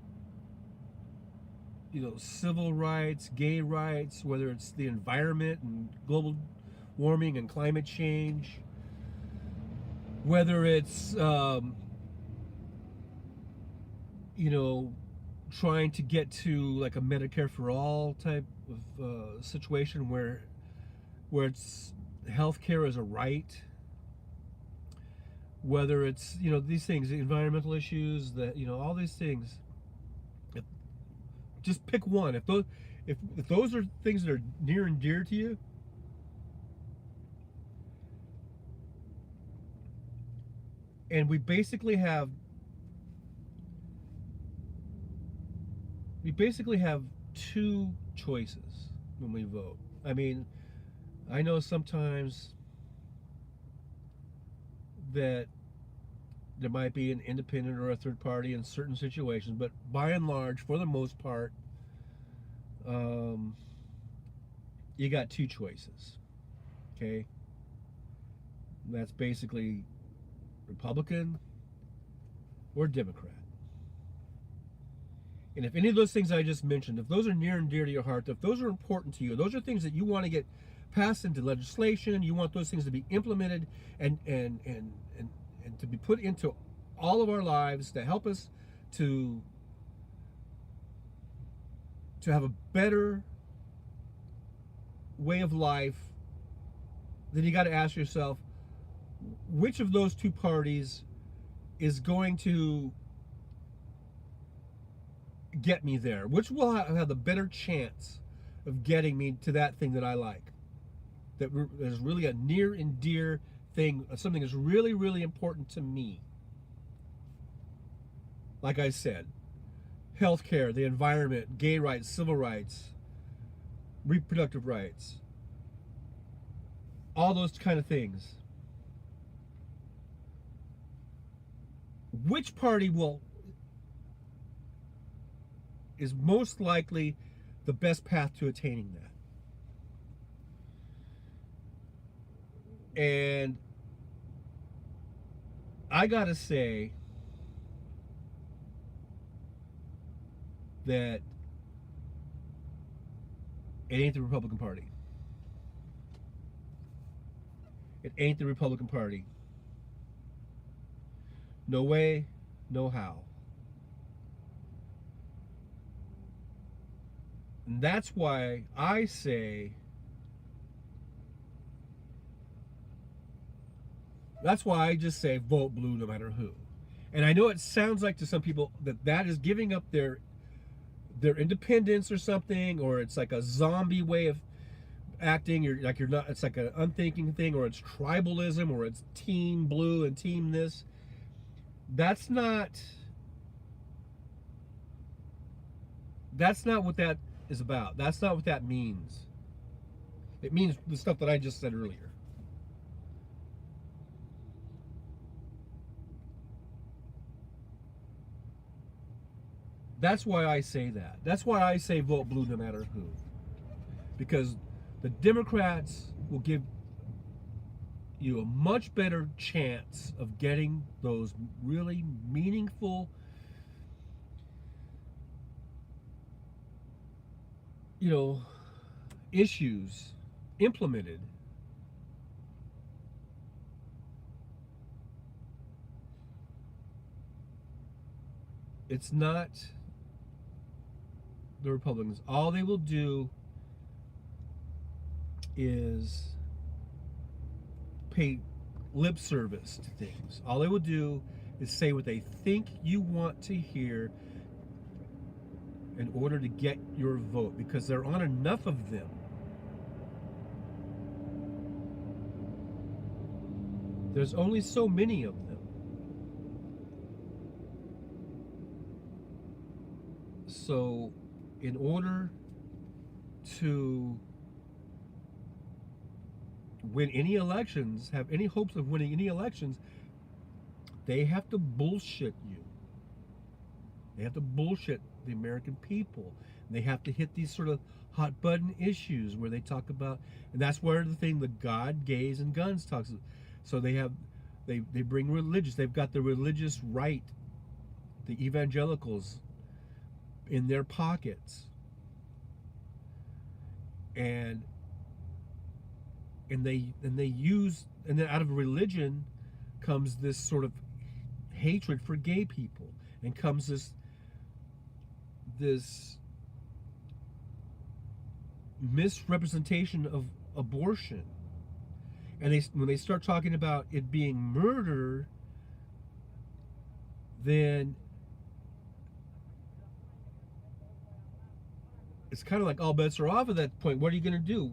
civil rights, gay rights, whether it's the environment and global warming and climate change, whether it's trying to get to like a Medicare for all type of situation where it's healthcare is a right, whether it's these things, the environmental issues, that all these things. Just pick one. If those are things that are near and dear to you, and we basically have two choices when we vote. I mean, I know sometimes that there might be an independent or a third party in certain situations, but by and large, for the most part, you got two choices, okay? And that's basically Republican or Democrat. And if any of those things I just mentioned, if those are near and dear to your heart, if those are important to you, those are things that you want to get passed into legislation, you want those things to be implemented and to be put into all of our lives to help us to have a better way of life, then you got to ask yourself, which of those two parties is going to get me there? Which will have the better chance of getting me to that thing that I like? That is really a near and dear thing, something that's really, really important to me. Like I said, healthcare, the environment, gay rights, civil rights, reproductive rights, all those kind of things. Which party is most likely the best path to attaining that? And I gotta say that it ain't the Republican Party. It ain't the Republican Party. No way, no how. And that's why I say, that's why I just say vote blue no matter who. And I know it sounds like to some people that is giving up their independence or something, or it's like a zombie way of acting. You're not, it's like an unthinking thing, or it's tribalism, or it's team blue and team this. That's not what is about. That's not what that means. It means the stuff that I just said earlier. That's why I say that. That's why I say vote blue no matter who. Because the Democrats will give you a much better chance of getting those really meaningful, issues implemented. It's not the Republicans. All they will do is pay lip service to things. All they will do is say what they think you want to hear in order to get your vote, because there aren't enough of them. There's only so many of them. So, in order to win any elections, have any hopes of winning any elections, they have to bullshit you. They have to bullshit the American people. They have to hit these sort of hot button issues where they talk about, and that's where the thing, the God, gays, and guns talks. So they bring religious. They've got the religious right, the evangelicals, in their pockets, and they use, and then out of religion comes this sort of hatred for gay people, and comes this misrepresentation of abortion. And when they start talking about it being murder, then it's kind of like all bets are off at that point. What are you going to do?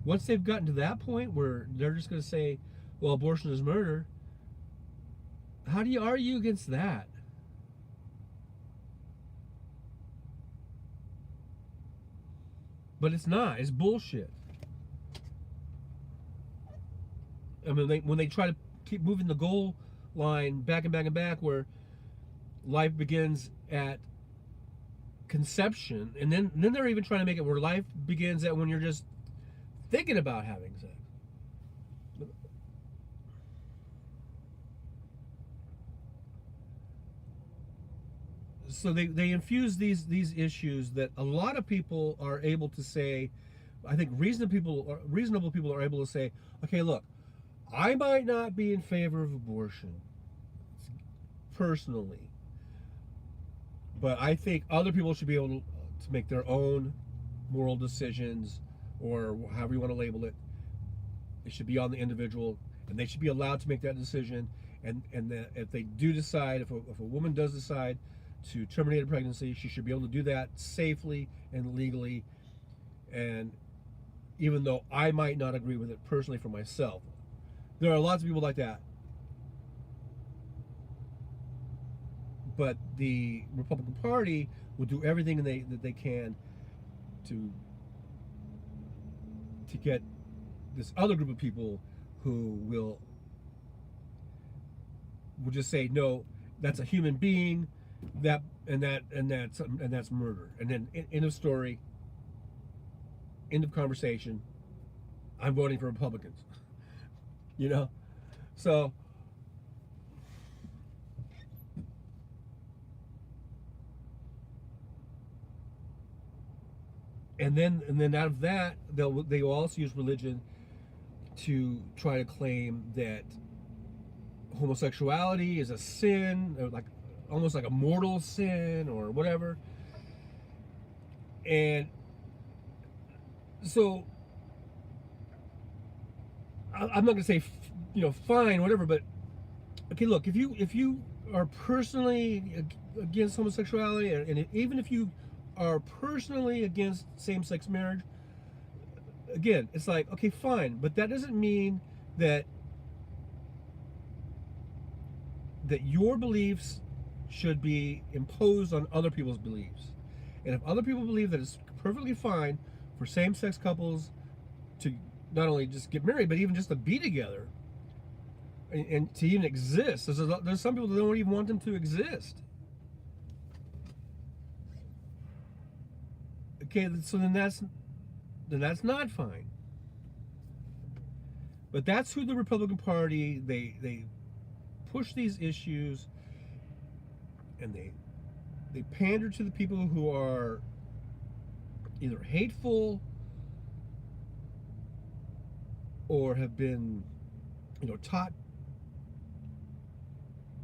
Once they've gotten to that point where they're just going to say, well, abortion is murder, how do you argue against that? But it's not. It's bullshit. I mean, when they try to keep moving the goal line back and back and back, where life begins at conception, and then they're even trying to make it where life begins at when you're just thinking about having sex. So they infuse these issues that a lot of people are able to say. I think reasonable people are able to say, okay, look, I might not be in favor of abortion personally, but I think other people should be able to make their own moral decisions, or however you want to label it. It should be on the individual, and they should be allowed to make that decision. And that if they do decide, if a woman does decide to terminate a pregnancy, she should be able to do that safely and legally. And even though I might not agree with it personally for myself, there are lots of people like that. But the Republican Party will do everything that they can to get this other group of people who will just say, no, that's a human being, that's murder, and then end of story, end of conversation. I'm voting for Republicans. So and then out of that, they will also use religion to try to claim that homosexuality is a sin, or almost like a mortal sin or whatever. And so I'm not going to say fine, whatever, but okay, look, if you are personally against homosexuality, and even if you are personally against same-sex marriage, again, it's like, okay, fine, but that doesn't mean that your beliefs should be imposed on other people's beliefs. And if other people believe that it's perfectly fine for same-sex couples to not only just get married, but even just to be together and to even exist, there's some people that don't even want them to exist. Okay, so then that's not fine. But that's who the Republican Party, they push these issues, and they pander to the people who are either hateful or have been, taught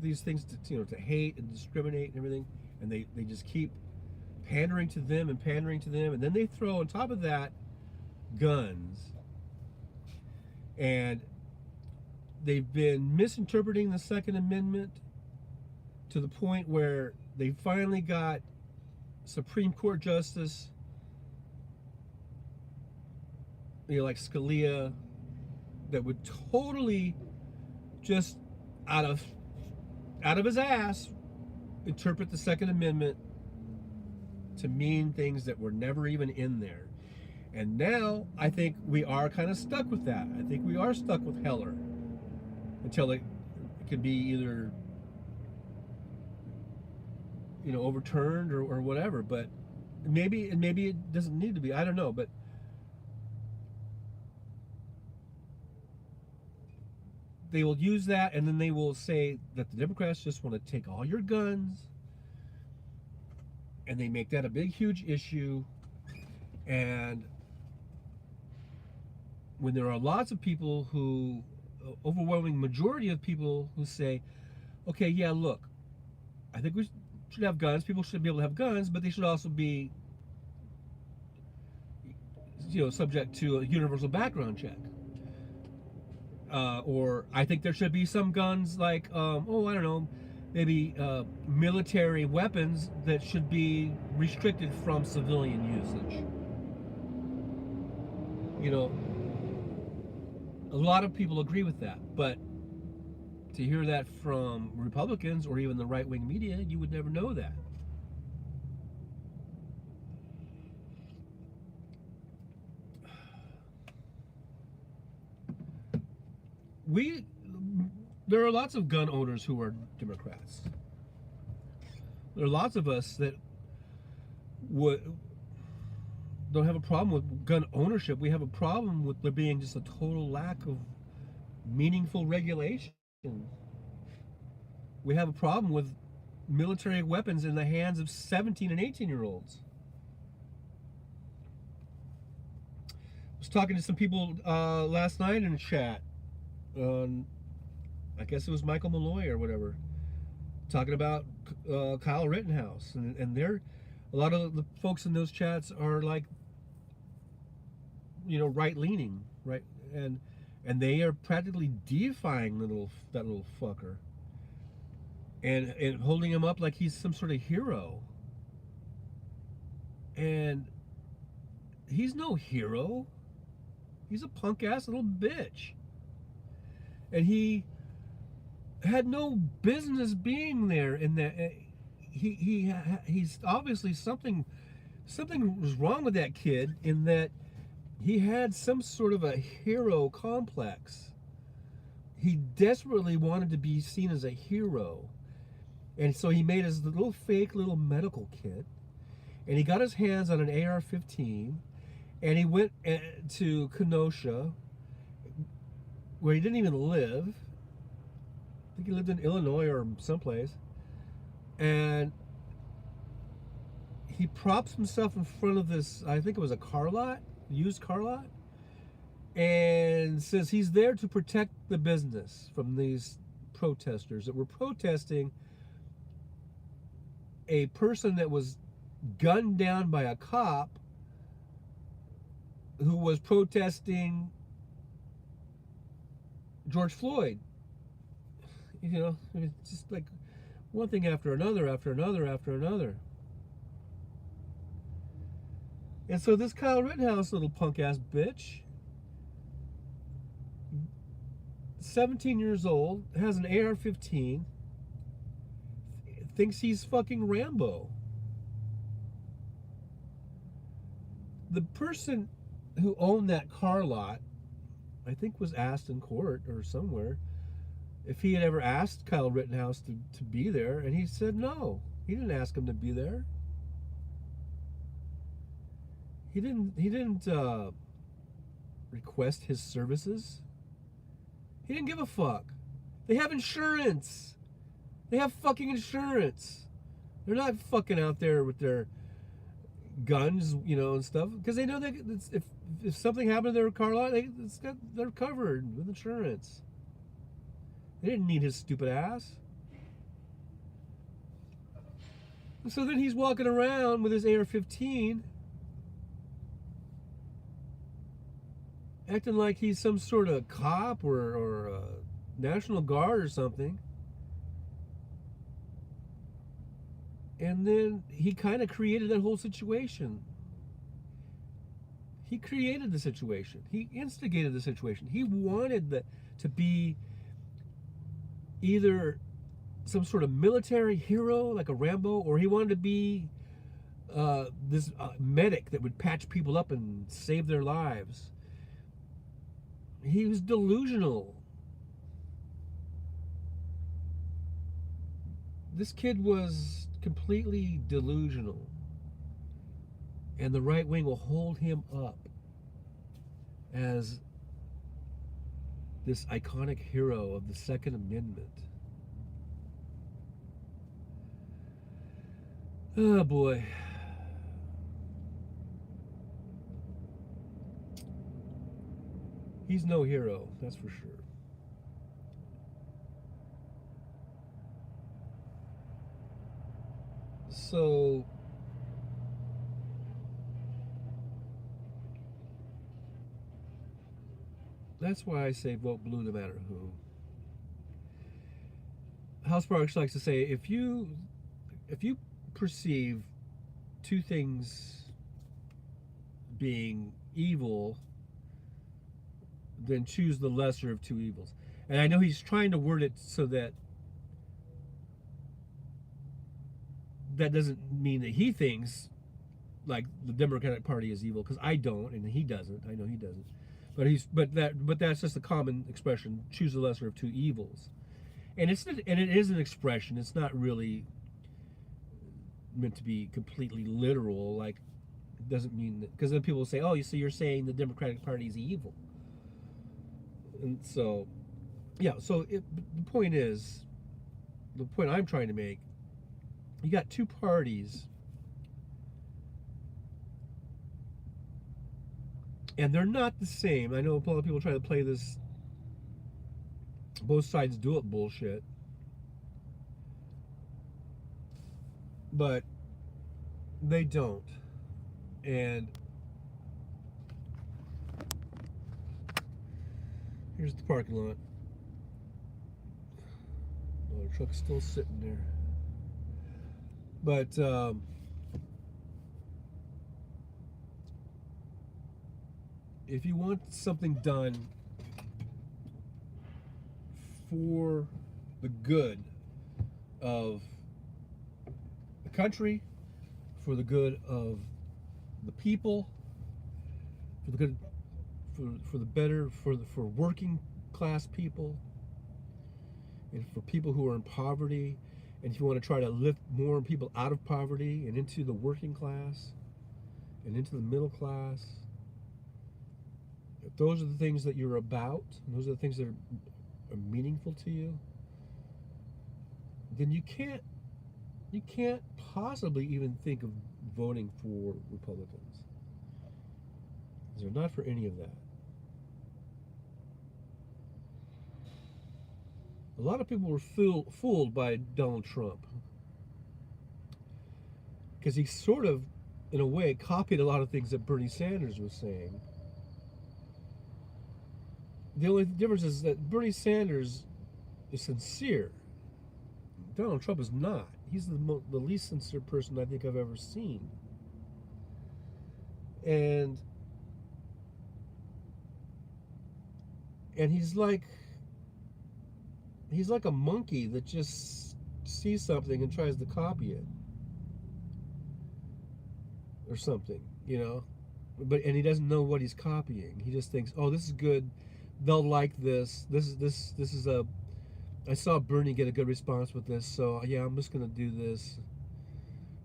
these things to hate and discriminate and everything, and they just keep pandering to them, and then they throw on top of that guns. And they've been misinterpreting the Second Amendment to the point where they finally got Supreme Court Justice, like Scalia, that would totally just out of his ass interpret the Second Amendment to mean things that were never even in there. And now I think we are kind of stuck with that. I think we are stuck with Heller until it could be either overturned or whatever. But maybe it doesn't need to be. I don't know. But they will use that, and then they will say that the Democrats just want to take all your guns, and they make that a big, huge issue. And when there are lots of people who, overwhelming majority of people who say, okay, yeah, look, I think we should have guns. People should be able to have guns, but they should also be, subject to a universal background check. Or I think there should be some guns like, I don't know, maybe military weapons that should be restricted from civilian usage. A lot of people agree with that, but to hear that from Republicans or even the right-wing media, you would never know that. There are lots of gun owners who are Democrats. There are lots of us that don't have a problem with gun ownership. We have a problem with there being just a total lack of meaningful regulation. We have a problem with military weapons in the hands of 17 and 18-year-olds. I was talking to some people last night in a chat. I guess it was Michael Malloy or whatever, talking about Kyle Rittenhouse, and a lot of the folks in those chats are like, right-leaning, right, and they are practically deifying that little fucker, and holding him up like he's some sort of hero, and he's no hero. He's a punk-ass little bitch, and he had no business being there. In that, he's obviously something was wrong with that kid, in that he had some sort of a hero complex. He desperately wanted to be seen as a hero, and so he made his little fake little medical kit, and he got his hands on an AR-15, and he went to Kenosha, where he didn't even live. I think he lived in Illinois or someplace. And he props himself in front of this, I think it was a car lot, used car lot, and says he's there to protect the business from these protesters that were protesting a person that was gunned down by a cop who was protesting George Floyd. It's just like one thing after another, after another, after another. And so this Kyle Rittenhouse, little punk-ass bitch, 17 years old, has an AR-15, thinks he's fucking Rambo. the person who owned that car lot, I think, was asked in court or somewhere if he had ever asked Kyle Rittenhouse to be there, and he said no. He didn't ask him to be there. He didn't request his services. He didn't give a fuck. They have insurance. They have fucking insurance. They're not fucking out there with their guns, you know, and stuff, because they know that if something happened to their car lot, they're covered with insurance. They didn't need his stupid ass. So then he's walking around with his AR-15, acting like he's some sort of cop or National Guard or something. And then he kind of created that whole situation. He created the situation. He instigated the situation. He wanted to be either some sort of military hero like a Rambo, or he wanted to be this medic that would patch people up and save their lives. He was delusional. This kid was completely delusional, and the right wing will hold him up as this iconic hero of the Second Amendment. Oh boy. He's no hero, that's for sure. So that's why I say vote blue no matter who. Hal Sparks likes to say, if you perceive two things being evil, then choose the lesser of two evils. And I know he's trying to word it so that doesn't mean that he thinks like the Democratic Party is evil, because I don't, and he doesn't. I know he doesn't. But that's just a common expression. Choose the lesser of two evils, and it is an expression. It's not really meant to be completely literal. Like, it doesn't mean that, because then people will say, "Oh, so you're saying the Democratic Party is evil?" And so, yeah. So the point I'm trying to make, you got two parties, and they're not the same. I know a lot of people try to play this both sides do it bullshit, but they don't. And here's the parking lot. Oh, the truck's still sitting there. But if you want something done for the good of the country, for the good of the people, for the good, for the better, for working class people, and for people who are in poverty, and if you want to try to lift more people out of poverty and into the working class and into the middle class, if those are the things that you're about, and those are the things that are meaningful to you, then you can't possibly even think of voting for Republicans, because they're not for any of that. A lot of people were fooled by Donald Trump, because he sort of, in a way, copied a lot of things that Bernie Sanders was saying. The only difference is that Bernie Sanders is sincere. Donald Trump is not. He's the least sincere person I think I've ever seen. And he's like a monkey that just sees something and tries to copy it or something, you know. and he doesn't know what he's copying. He just thinks, oh, this is good. They'll like this. This is a. I saw Bernie get a good response with this, so yeah, I'm just gonna do this,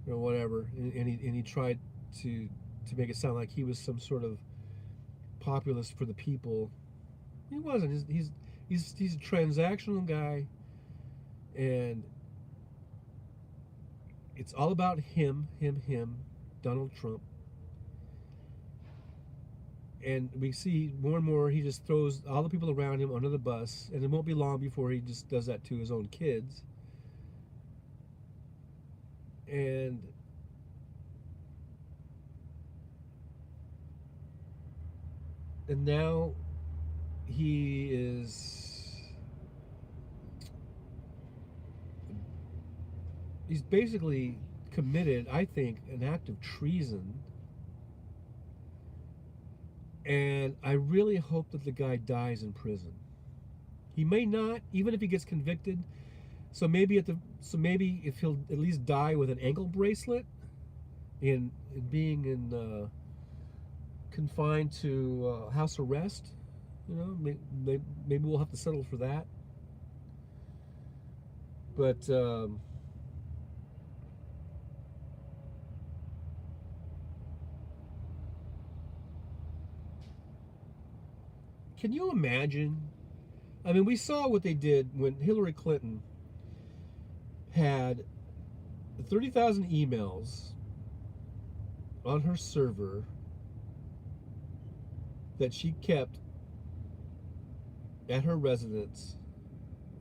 or whatever. And he tried to make it sound like he was some sort of populist for the people. He wasn't. He's a transactional guy, and it's all about him, Donald Trump. And we see more and more he just throws all the people around him under the bus, and it won't be long before he just does that to his own kids. And now he's basically committed, I think, an act of treason. And I really hope that the guy dies in prison. He may not, even if he gets convicted. So maybe if he'll at least die with an ankle bracelet, in being in confined to house arrest. You know, maybe we'll have to settle for that. But can you imagine? I mean, we saw what they did when Hillary Clinton had 30,000 emails on her server that she kept at her residence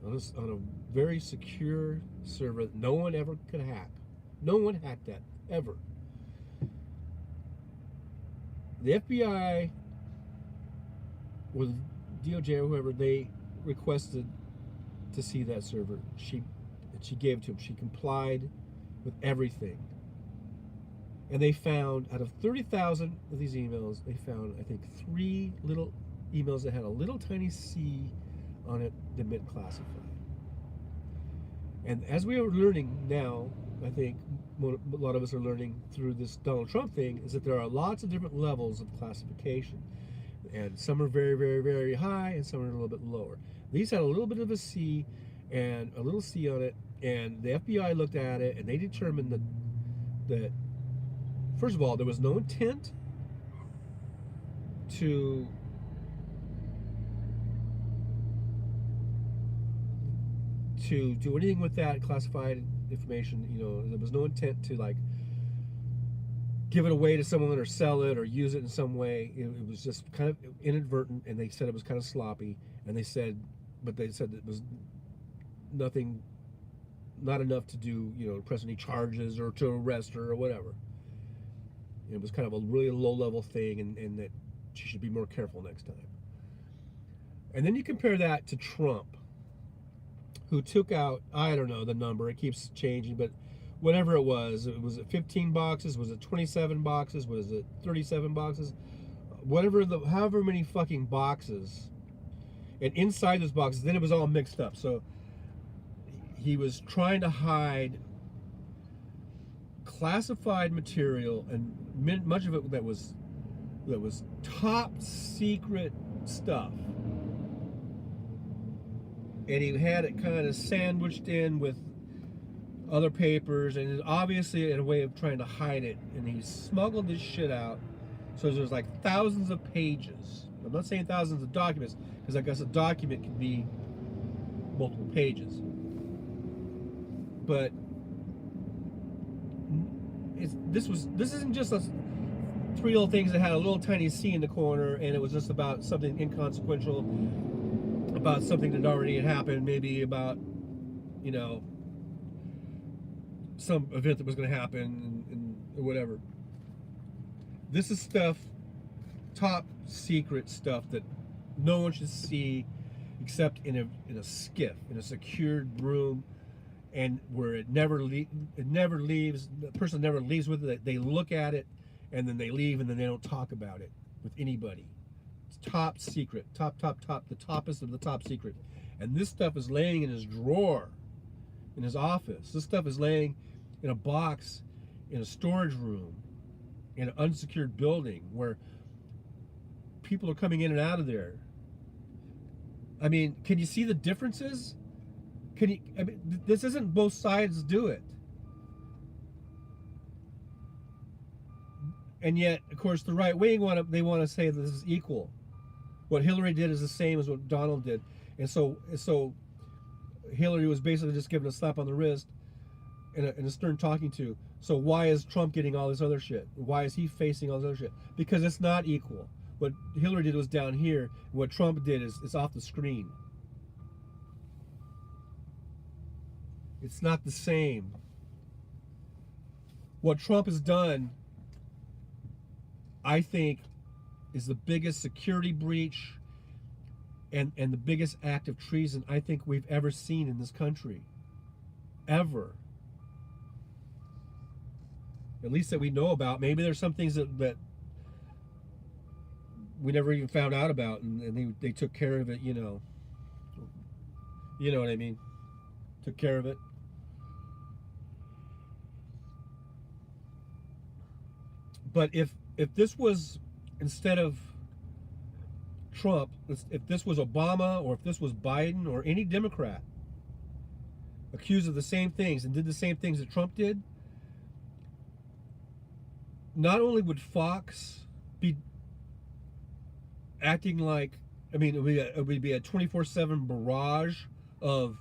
on a very secure server that no one ever could hack. No one hacked that, ever. The FBI or the DOJ or whoever, they requested to see that server. She gave it to him. She complied with everything. And they found, out of 30,000 of these emails, they found, I think, 3 little emails that had a little tiny C on it that meant classified. And as we are learning now, I think a lot of us are learning through this Donald Trump thing, is that there are lots of different levels of classification. And some are very, very, very high, and some are a little bit lower. These had a little bit of a C and a little C on it, and the FBI looked at it, and they determined that first of all, there was no intent to do anything with that classified information. You know, there was no intent to like give it away to someone or sell it or use it in some way. It was just kind of inadvertent, and they said it was kind of sloppy. And they said it was not enough to do, you know, press any charges or to arrest her or whatever. It was kind of a really low-level thing, and that she should be more careful next time. And then you compare that to Trump, who took out, I don't know the number, it keeps changing, but whatever it was 15 boxes? Was it 27 boxes? Was it 37 boxes? However many fucking boxes. And inside those boxes, then it was all mixed up. So he was trying to hide classified material, and much of it that was top secret stuff. And he had it kind of sandwiched in with other papers, and obviously in a way of trying to hide it. And he smuggled this shit out. So there's like thousands of pages. I'm not saying thousands of documents, because I guess a document can be multiple pages. But this isn't just 3 little things that had a little tiny C in the corner, and it was just about something inconsequential, about something that already had happened, maybe about, you know, some event that was going to happen, and whatever. This is stuff, top secret stuff, that no one should see except in a skiff, in a secured room, and where it never leaves. The person never leaves with it. They look at it, and then they leave, and then they don't talk about it with anybody. It's top secret, top, the toppest of the top secret. And this stuff is laying in his drawer, in his office. This stuff is laying in a box in a storage room in an unsecured building where people are coming in and out of there. I mean, can you see the differences? Can you? I mean, this isn't both sides do it. And yet, of course, the right wing want to say this is equal. What Hillary did is the same as what Donald did, and so Hillary was basically just given a slap on the wrist and a stern talking to. So why is Trump getting all this other shit? Why is he facing all this other shit? Because it's not equal. What Hillary did was down here. What Trump did is off the screen. It's not the same. What Trump has done, I think, is the biggest security breach and the biggest act of treason I think we've ever seen in this country. Ever. At least that we know about. Maybe there's some things that we never even found out about, and they took care of it, you know. You know what I mean? Took care of it. But if this was, instead of Trump, if this was Obama or if this was Biden or any Democrat accused of the same things and did the same things that Trump did, not only would Fox be acting like, I mean, it would be a 24/7 barrage of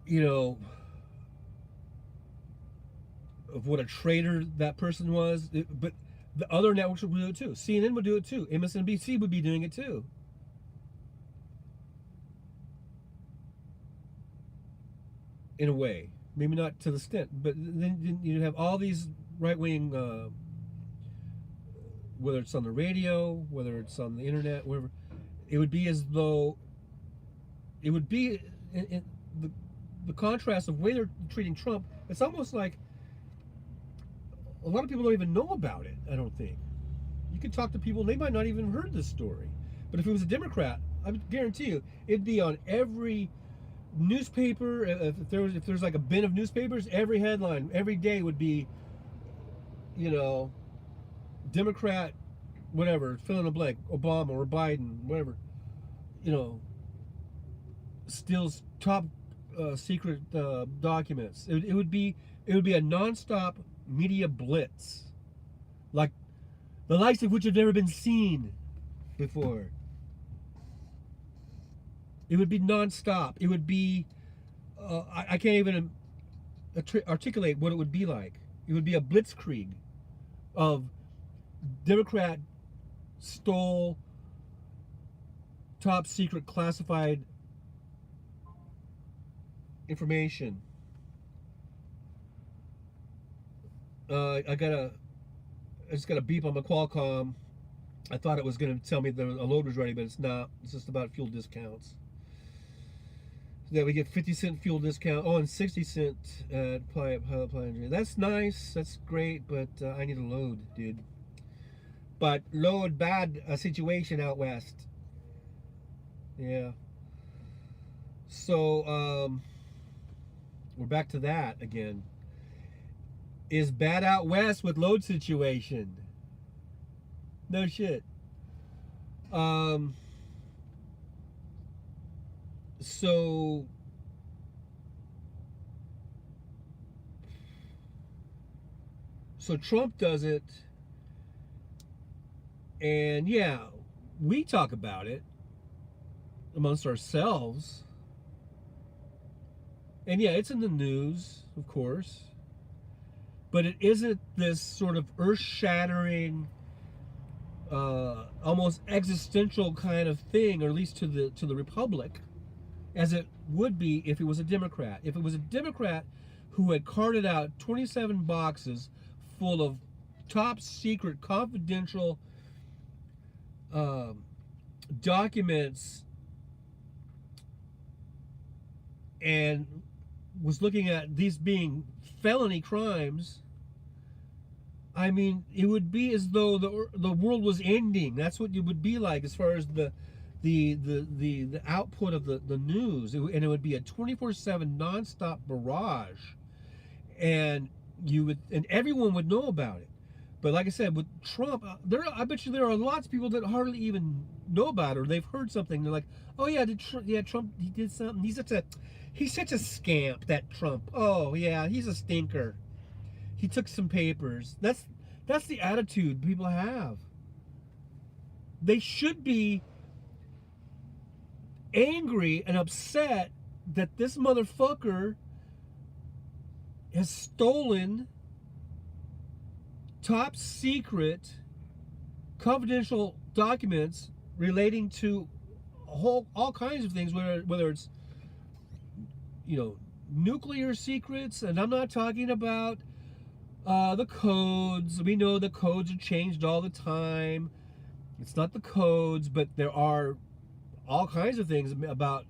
you know, of what a traitor that person was, but the other networks would do it too. CNN would do it too. MSNBC would be doing it too. In a way, maybe not to the extent, but then you have all these right-wing, whether it's on the radio, whether it's on the internet, wherever, it would be as though, it would be in the contrast of the way they're treating Trump. It's almost like a lot of people don't even know about it, I don't think. You could talk to people, and they might not even have heard this story. But if it was a Democrat, I guarantee you, it'd be on every newspaper. If there's like a bin of newspapers, every headline, every day would be, you know, Democrat, whatever, fill in the blank, Obama or Biden, whatever, you know, steals top secret documents. It would be a nonstop media blitz, like the likes of which have never been seen before. It would be nonstop. It would be, I can't even articulate what it would be like. It would be a blitzkrieg of Democrat stole top secret classified information. I just got a beep on my Qualcomm. I thought it was going to tell me that a load was ready, but it's not. It's just about fuel discounts. So that we get 50-cent fuel discount. Oh, and 60-cent at Pilot Energy. That's nice. That's great, but I need a load, dude. But load bad situation out west. Yeah. So we're back to that again. Is bad out west with load situation. No shit. So Trump does it, and yeah, we talk about it amongst ourselves, and yeah, it's in the news, of course, but it isn't this sort of earth-shattering, almost existential kind of thing, or at least to the Republic, as it would be if it was a Democrat. If it was a Democrat who had carted out 27 boxes full of top secret, confidential documents, and was looking at these being felony crimes, I mean, it would be as though the world was ending. That's what it would be like as far as the the output of the news, and it would be a 24/7 nonstop barrage, and everyone would know about it. But like I said, with Trump, I bet you there are lots of people that hardly even know about it, or they've heard something. They're like, "Oh yeah, Trump, he did something. He's such a scamp, that Trump. Oh yeah, he's a stinker. He took some papers." That's the attitude people have. They should be angry and upset that this motherfucker has stolen top secret confidential documents relating to all kinds of things, whether it's, nuclear secrets, and I'm not talking about the codes. We know the codes are changed all the time. It's not the codes, but there are all kinds of things about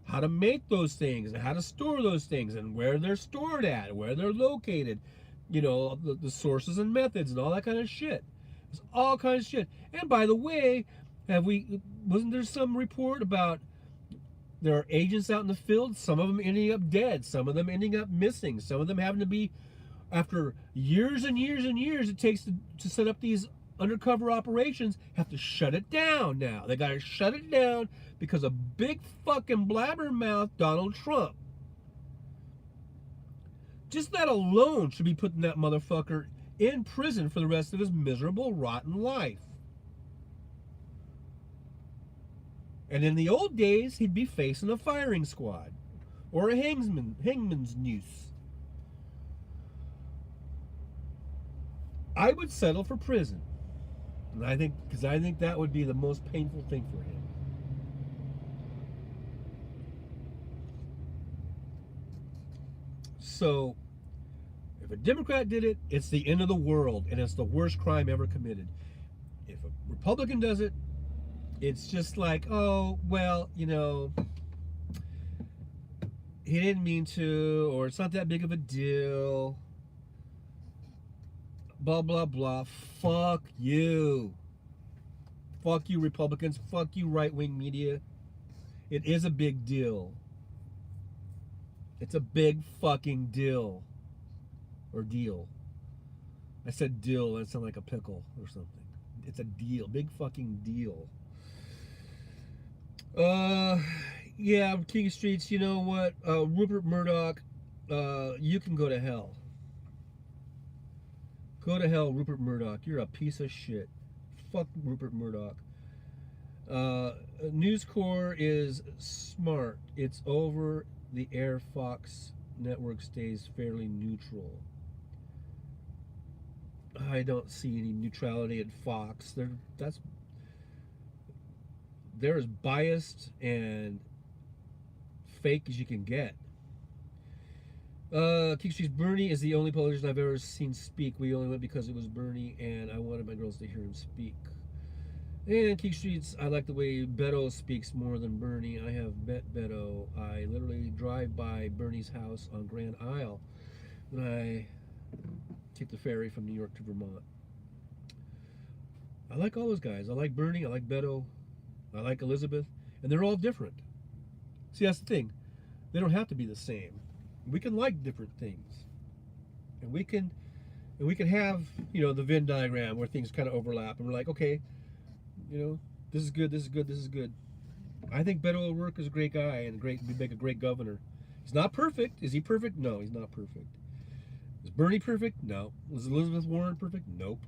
how to make those things and how to store those things and where they're stored at, where they're located, the sources and methods and all that kind of shit. There's all kinds of shit. And by the way, wasn't there some report about there are agents out in the field, some of them ending up dead, some of them ending up missing, some of them having to be, after years and years and years it takes to set up these undercover operations, have to shut it down now. They gotta shut it down because of big fucking blabbermouth Donald Trump. Just that alone should be putting that motherfucker in prison for the rest of his miserable, rotten life. And in the old days, he'd be facing a firing squad or a hangman's noose. I would settle for prison. And I think that would be the most painful thing for him. So, if a Democrat did it, it's the end of the world, and it's the worst crime ever committed. If a Republican does it, it's just like, oh, well, he didn't mean to, or it's not that big of a deal. Blah, blah, blah. Fuck you. Fuck you, Republicans. Fuck you, right-wing media. It is a big deal. It's a big fucking deal. Or deal. I said deal. That sounded like a pickle or something. It's a deal. Big fucking deal. Yeah, King of Streets, you know what? Rupert Murdoch, you can go to hell. Go to hell, Rupert Murdoch. You're a piece of shit. Fuck Rupert Murdoch. News Corps is smart. It's over the air. Fox network stays fairly neutral. I don't see any neutrality at Fox. They're as biased and fake as you can get. King Street's Bernie is the only politician I've ever seen speak. We only went because it was Bernie, and I wanted my girls to hear him speak. And King Street's, I like the way Beto speaks more than Bernie. I have met Beto. I literally drive by Bernie's house on Grand Isle when I take the ferry from New York to Vermont. I like all those guys. I like Bernie. I like Beto. I like Elizabeth. And they're all different. See, that's the thing. They don't have to be the same. We can like different things, and we can have, the Venn diagram where things kind of overlap, and we're like, okay, this is good, this is good, this is good. I think Beto O'Rourke is a great guy and would make a great governor. He's not perfect. Is he perfect? No, he's not perfect. Is Bernie perfect? No. Was Elizabeth Warren perfect? Nope.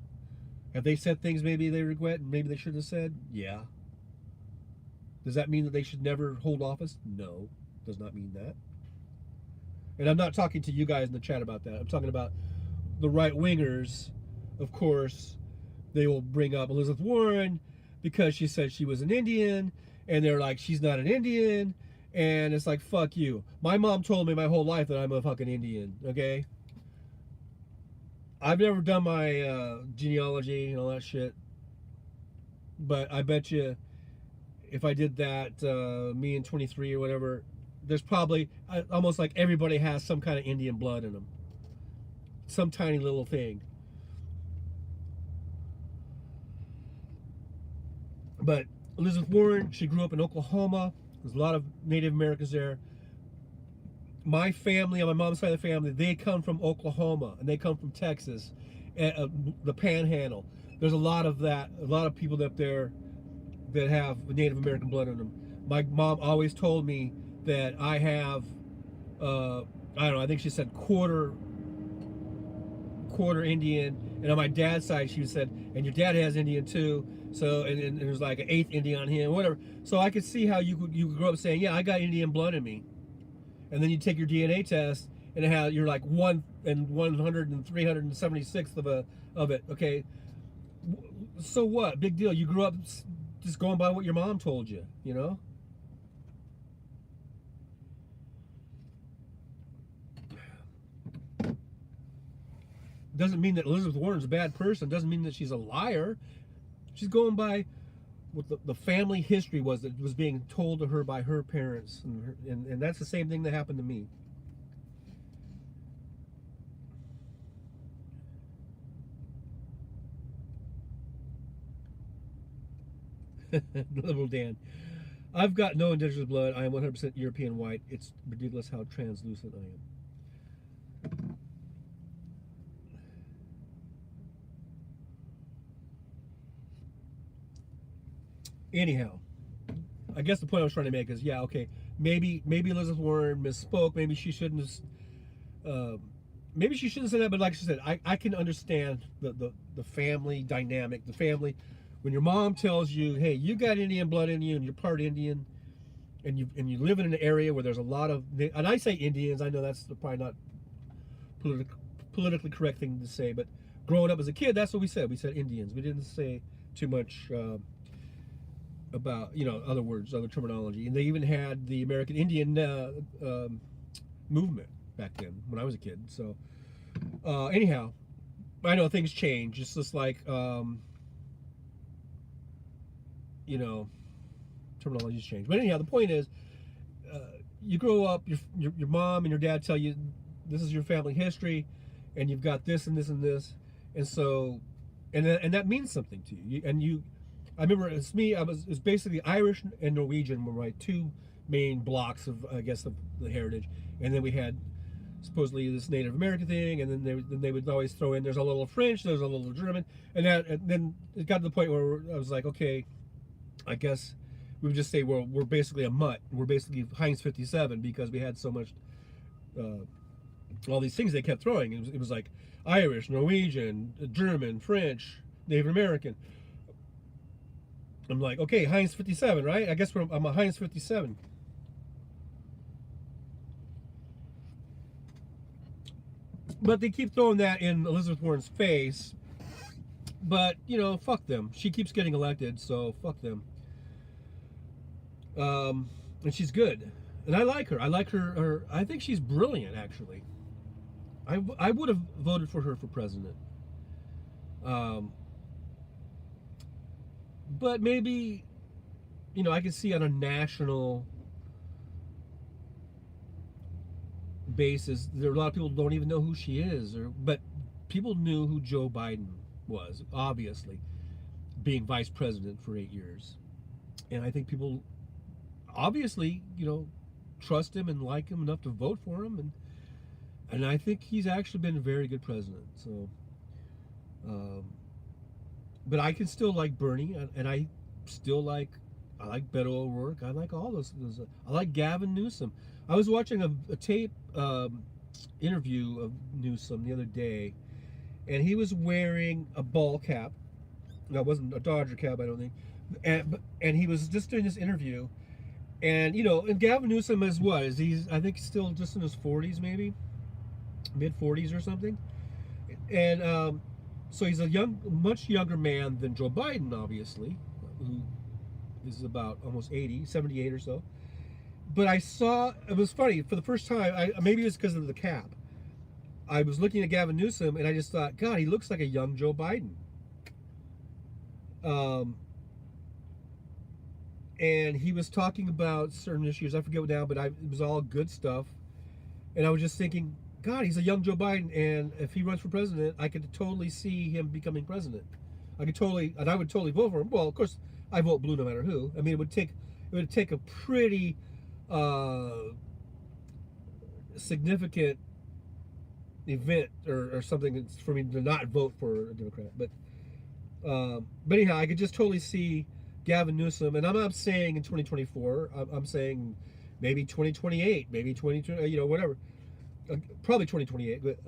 Have they said things maybe they regret and maybe they should have said? Yeah. Does that mean that they should never hold office? No, does not mean that. And I'm not talking to you guys in the chat about that. I'm talking about the right-wingers. Of course, they will bring up Elizabeth Warren because she said she was an Indian, and they're like, she's not an Indian, and it's like, fuck you. My mom told me my whole life that I'm a fucking Indian, okay? I've never done my genealogy and all that shit, but I bet you if I did that, me and 23 or whatever, there's probably, almost like everybody has some kind of Indian blood in them. Some tiny little thing. But Elizabeth Warren, she grew up in Oklahoma. There's a lot of Native Americans there. My family, on my mom's side of the family, they come from Oklahoma and they come from Texas, the Panhandle. There's a lot of that, a lot of people up there that have Native American blood in them. My mom always told me that I have, I don't know, I think she said quarter Indian, and on my dad's side she said, and your dad has Indian too. So and there's like an eighth Indian on him, whatever. So I could see how you could grow up saying, yeah, I got Indian blood in me. And then you take your DNA test, and you're like 1 and 100 and 376th of it. Okay, so what? Big deal. You grew up just going by what your mom told you. You know. Doesn't mean that Elizabeth Warren's a bad person. Doesn't mean that she's a liar. She's going by what the family history was that was being told to her by her parents, and that's the same thing that happened to me. Liberal Dan, I've got no indigenous blood. I am 100% European white. It's ridiculous how translucent I am. Anyhow, I guess the point I was trying to make is, yeah, okay, maybe Elizabeth Warren misspoke. Maybe she shouldn't have. Maybe she shouldn't say that. But like she said, I can understand the family dynamic. The family, when your mom tells you, hey, you got Indian blood in you, and you're part Indian, and you live in an area where there's a lot of, and I say Indians. I know that's probably not politically correct thing to say, but growing up as a kid, that's what we said. We said Indians. We didn't say too much. About, other words, other terminology. And they even had the American Indian movement back then when I was a kid. So anyhow, I know things change. It's just like terminologies change. But anyhow, the point is, you grow up, your mom and your dad tell you this is your family history, and you've got this and this and this, and so and that means something to you. I remember it was basically Irish and Norwegian were my two main blocks of, I guess, of the heritage. And then we had supposedly this Native American thing, and then they would always throw in, there's a little French, there's a little German, and then it got to the point where I was like, okay, I guess we would just say we're basically a mutt. We're basically Heinz 57 because we had so much, all these things they kept throwing. It was like Irish, Norwegian, German, French, Native American. I'm like, okay, Heinz 57, right? I guess I'm a Heinz 57. But they keep throwing that in Elizabeth Warren's face. But, fuck them. She keeps getting elected, so fuck them. And she's good. And I like her. I like her. I think she's brilliant, actually. I would have voted for her for president. But maybe, I can see on a national basis, there are a lot of people who don't even know who she is, but people knew who Joe Biden was, obviously, being vice president for 8 years. And I think people obviously, trust him and like him enough to vote for him, and I think he's actually been a very good president. So, but I can still like Bernie, and I like Beto O'Rourke. I like all those. I like Gavin Newsom. I was watching a tape interview of Newsom the other day, and he was wearing a ball cap. That wasn't a Dodger cap, I don't think. And he was just doing this interview, and and Gavin Newsom is what? I think still just in his 40s, maybe mid 40s or something, and so he's a much younger man than Joe Biden, obviously, who is about almost 80, 78 or so. But it was funny, for the first time, maybe it was because of the cap, I was looking at Gavin Newsom, and I just thought, God, he looks like a young Joe Biden. And he was talking about certain issues, I forget what now, but it was all good stuff. And I was just thinking, God, he's a young Joe Biden, and if he runs for president, I could totally see him becoming president. I would totally vote for him. Well, of course, I vote blue no matter who. I mean, it would take a pretty significant event or something for me to not vote for a Democrat. But anyhow, I could just totally see Gavin Newsom, and I'm not saying in 2024. I'm saying maybe 2028, maybe 2020, whatever. Probably 2028, but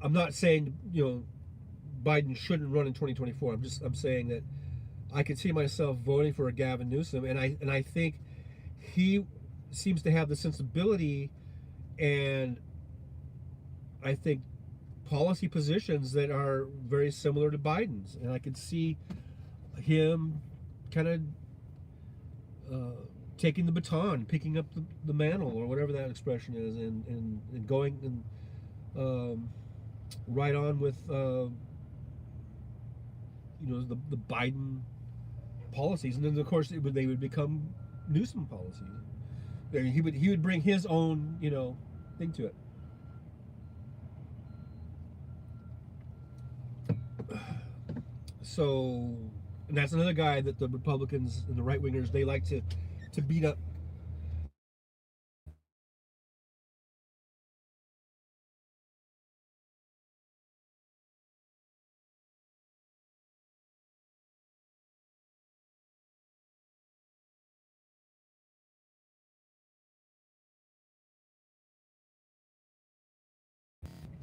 I'm not saying Biden shouldn't run in 2024. I'm saying that I could see myself voting for a Gavin Newsom, and I think he seems to have the sensibility and I think policy positions that are very similar to Biden's, and I could see him kind of taking the baton, picking up the mantle, or whatever that expression is, and going and right on with the Biden policies, and then of course they would become Newsom policies. He would bring his own thing to it. So, and that's another guy that the Republicans and the right wingers, they like to beat up.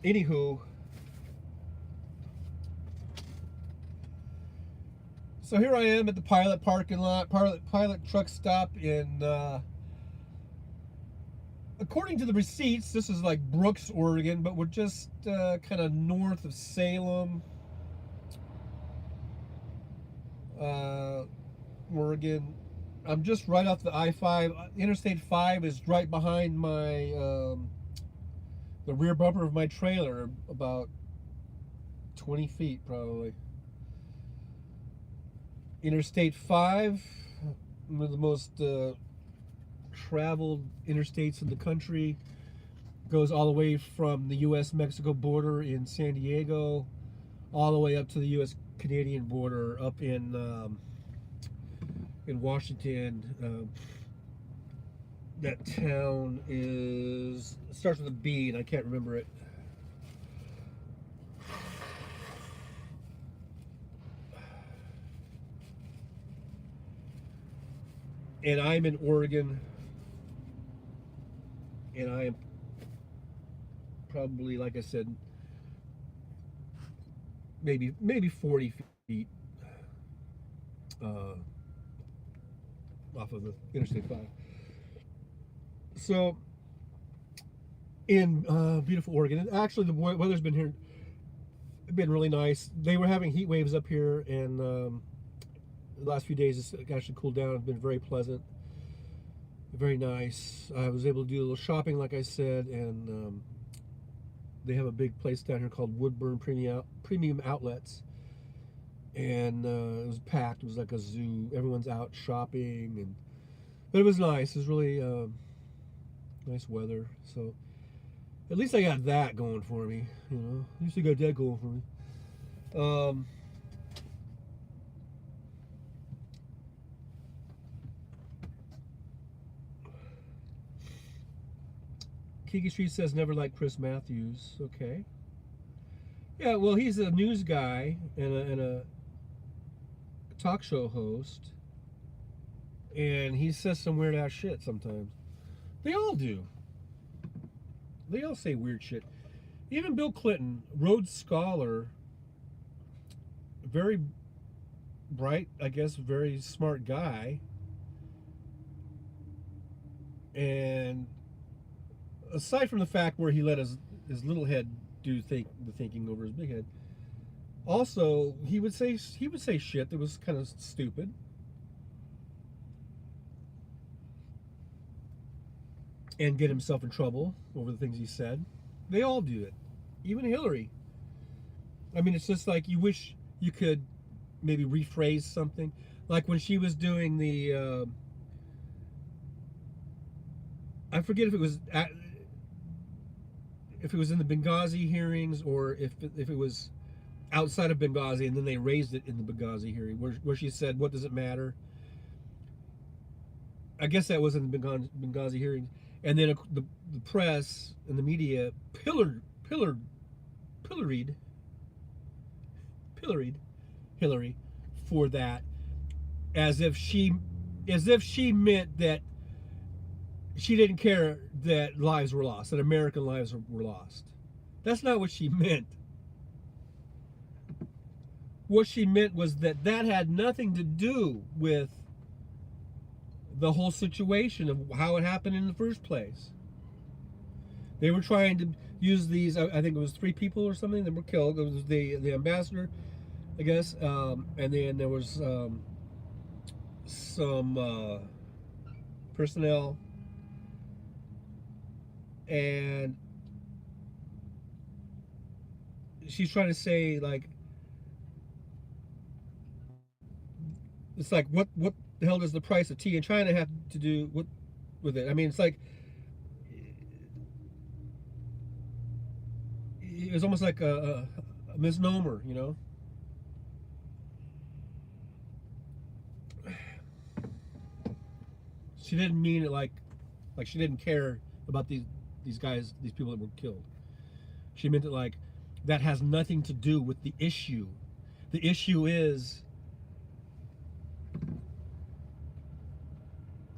Anywho, so here I am at the Pilot parking lot, Pilot truck stop in, according to the receipts, this is like Brooks, Oregon, but we're just kind of north of Salem, Oregon. I'm just right off the I-5. Interstate 5 is right behind my, the rear bumper of my trailer, about 20 feet probably. Interstate 5, one of the most traveled interstates in the country, goes all the way from the U.S.-Mexico border in San Diego, all the way up to the U.S.-Canadian border up in Washington. That town starts with a B, and I can't remember it. And I'm in Oregon, and I am probably, like I said, maybe 40 feet off of the Interstate 5. So, in beautiful Oregon, and actually the weather's been really nice. They were having heat waves up here, and the last few days it's actually cooled down. It's been very pleasant, very nice. I was able to do a little shopping, like I said, and they have a big place down here called Woodburn Premium Outlets, and it was packed. It was like a zoo. Everyone's out shopping, but it was nice. It was really nice weather. So at least I got that going for me. At least I got that going for me. Kiki Street says never liked Chris Matthews. Okay. Yeah, well, he's a news guy and a talk show host, and he says some weird ass shit sometimes. They all do. They all say weird shit. Even Bill Clinton, Rhodes Scholar, very bright, I guess, very smart guy, and aside from the fact where he let his little head do the thinking over his big head, also he would say shit that was kind of stupid. And get himself in trouble over the things he said. They all do it. Even Hillary. I mean, it's just like you wish you could maybe rephrase something. Like when she was doing the, I forget if it was in the Benghazi hearings or if it was outside of Benghazi, and then they raised it in the Benghazi hearing, where she said, "What does it matter?" I guess that was in the Benghazi hearing, and then the press and the media pilloried Hillary for that, as if she meant that she didn't care that lives were lost, that American lives were lost. That's not what she meant. What she meant was that had nothing to do with the whole situation of how it happened in the first place. They were trying to use these, I think it was 3 people or something that were killed. It was the ambassador, I guess, and then there was some personnel, and she's trying to say, like, it's like, what the hell does the price of tea in China have to do with it? I mean, it's like, it was almost like a misnomer, you know? She didn't mean it like she didn't care about these guys, these people that were killed. She meant it like, that has nothing to do with the issue. The issue is,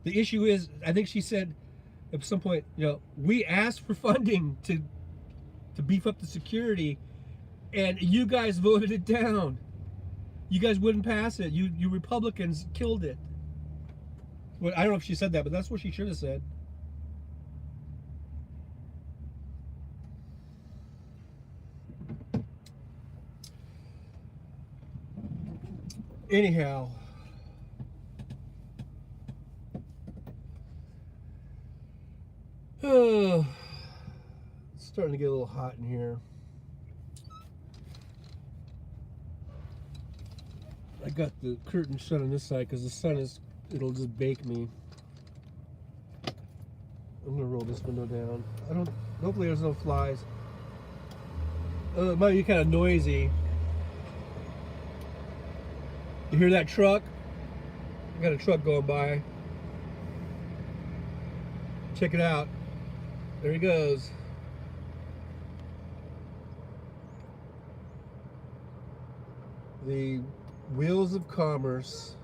I think she said at some point, you know, we asked for funding to beef up the security, and you guys voted it down. You guys wouldn't pass it. You Republicans killed it. Well, I don't know if she said that, but that's what she should have said. Anyhow, it's starting to get a little hot in here. I got the curtain shut on this side because the sun it'll just bake me. I'm gonna roll this window down. Hopefully there's no flies. It might be kind of noisy. You hear that truck? I got a truck going by. Check it out. There he goes. The wheels of commerce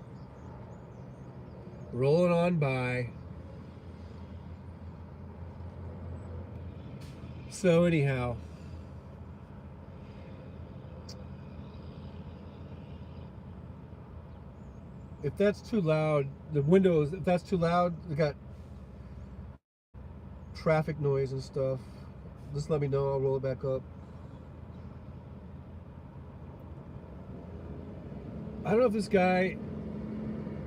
rolling on by. So anyhow, if that's too loud, the windows, if that's too loud, we got traffic noise and stuff, just let me know. I'll roll it back up. I don't know if this guy,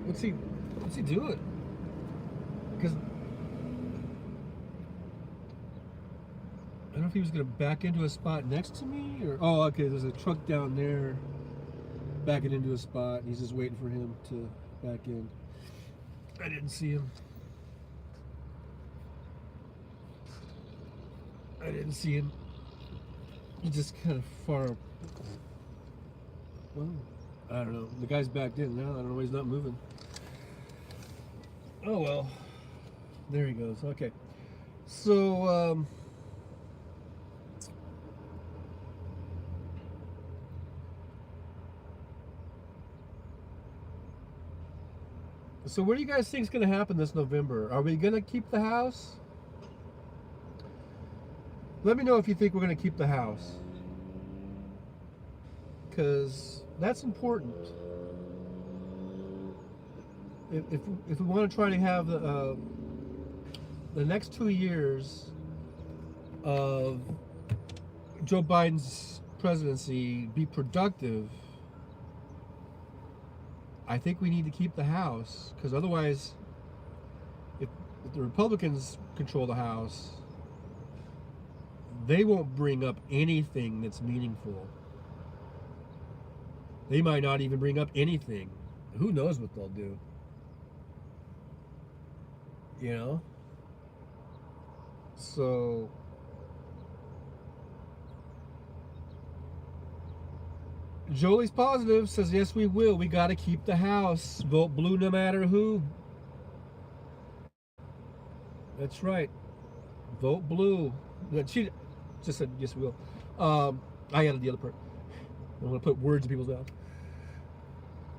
what's he doing? Because I don't know if he was gonna back into a spot next to me, or, oh, okay, there's a truck down there backing into a spot. He's just waiting for him to back in. I didn't see him. He's just kind of far. Well, I don't know. The guy's backed in now. I don't know why he's not moving. Oh well. There he goes. Okay. So, so what do you guys think is going to happen this November? Are we going to keep the house? Let me know if you think we're going to keep the house, because that's important. If we want to try to have the next 2 years of Joe Biden's presidency be productive, I think we need to keep the House, because otherwise, if the Republicans control the House, they won't bring up anything that's meaningful. They might not even bring up anything. Who knows what they'll do? You know? So Jolie's positive, says yes we will. We got to keep the House. Vote blue no matter who. That's right. Vote blue. She just said yes we will. I added the other part. I don't want to put words in people's mouth.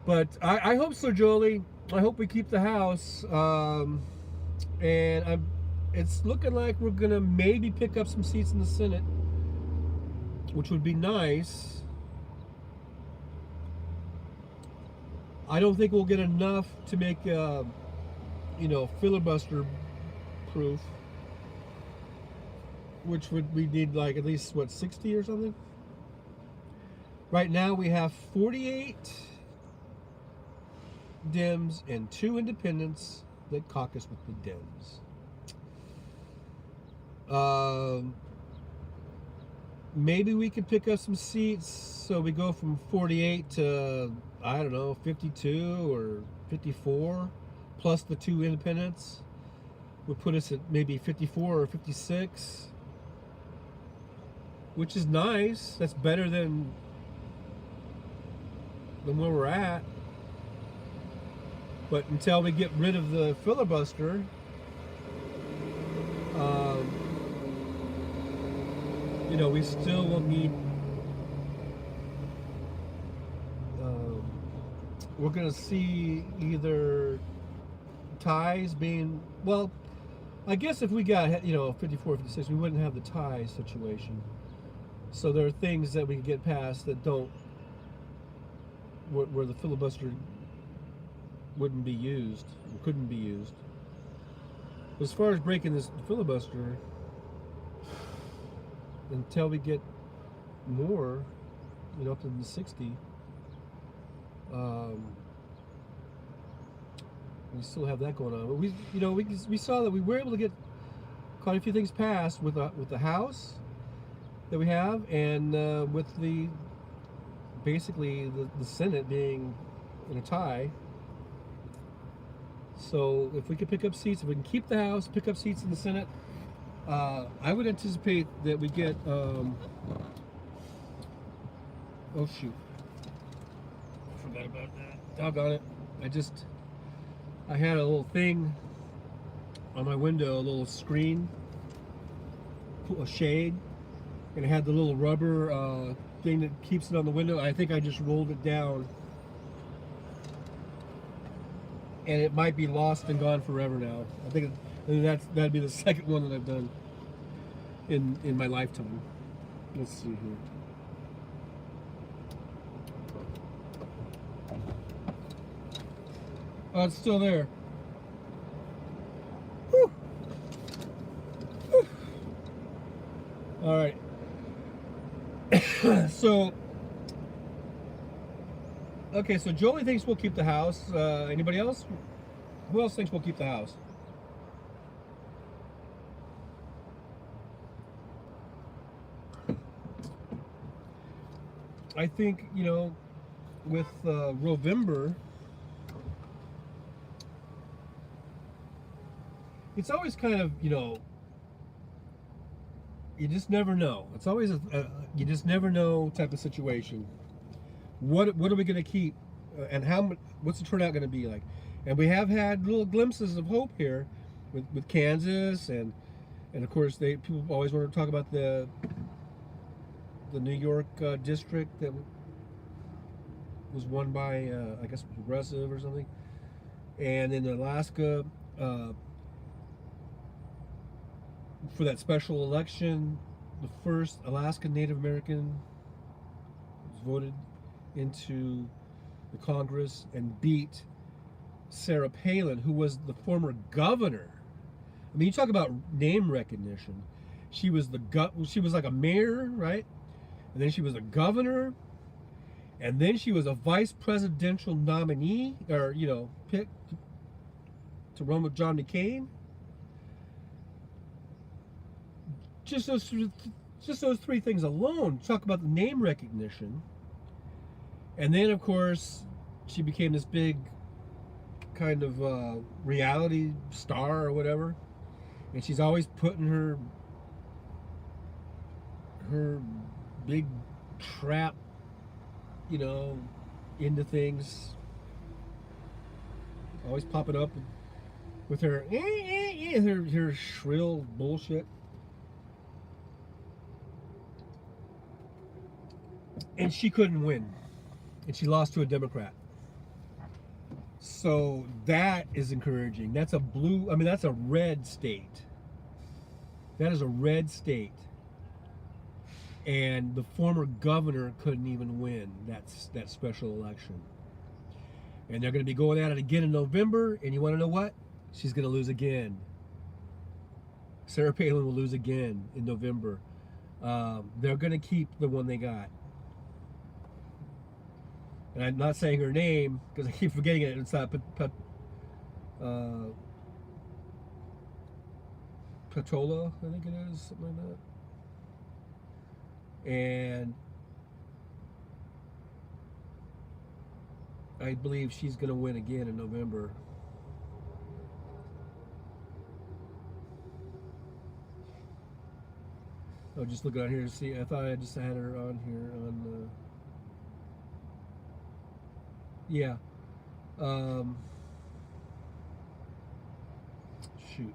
But I hope so, Jolie. I hope we keep the House. And it's looking like we're going to maybe pick up some seats in the Senate, which would be nice. I don't think we'll get enough to make, filibuster proof, which we need like at least, 60 or something? Right now we have 48 Dems and 2 independents that caucus with the Dems. Maybe we could pick up some seats so we go from 48 to, I don't know, 52 or 54 plus the 2 independents would put us at maybe 54 or 56, which is nice. That's better than where we're at. But until we get rid of the filibuster, we still will need. We're going to see either ties being, well, I guess if we got 54, 56, we wouldn't have the tie situation. So there are things that we can get past that don't, where the filibuster wouldn't be used, or couldn't be used. As far as breaking this filibuster, until we get more, up to the 60, we still have that going on. But we saw that we were able to get quite a few things passed with the House that we have, and with basically the Senate being in a tie. So if we could pick up seats, if we can keep the House, pick up seats in the Senate, I would anticipate that we get, oh shoot, I forgot about that, doggone it. I had a little thing on my window, a little screen, a shade, and it had the little rubber thing that keeps it on the window. I think I just rolled it down, and it might be lost and gone forever now. I think that'd be the second one that I've done in my lifetime. Let's see here. Oh, it's still there. Whew. Whew. All right. So Jolie thinks we'll keep the House. Anybody else? Who else thinks we'll keep the House? I think, with Rovember, it's always kind of, you just never know. It's always you just never know type of situation. What are we going to keep, and what's the turnout going to be like? And we have had little glimpses of hope here with Kansas, and of course people always want to talk about the New York district that was won by I guess Progressive or something, and in Alaska for that special election, the first Alaska Native American was voted into the Congress and beat Sarah Palin, who was the former governor. I mean, you talk about name recognition. She was she was like a mayor, right? And then she was a governor, and then she was a vice presidential nominee, or picked to run with John McCain. Just those three things alone. Talk about the name recognition. And then, of course, she became this big kind of reality star or whatever. And she's always putting her big trap you know, into things, always popping up with her her shrill bullshit. And she couldn't win. And she lost to a Democrat. So that is encouraging. That's a blue, I mean, that's a red state. That is a red state. And the former governor couldn't even win that special election. And they're going to be going at it again in November. And you want to know what? She's going to lose again. Sarah Palin will lose again in November. They're going to keep the one they got. And I'm not saying her name because I keep forgetting it. It's Petola, I think it is, something like that. And I believe she's going to win again in November. Oh, just looking on here to see. I thought I just had her on here on the. Yeah. Shoot.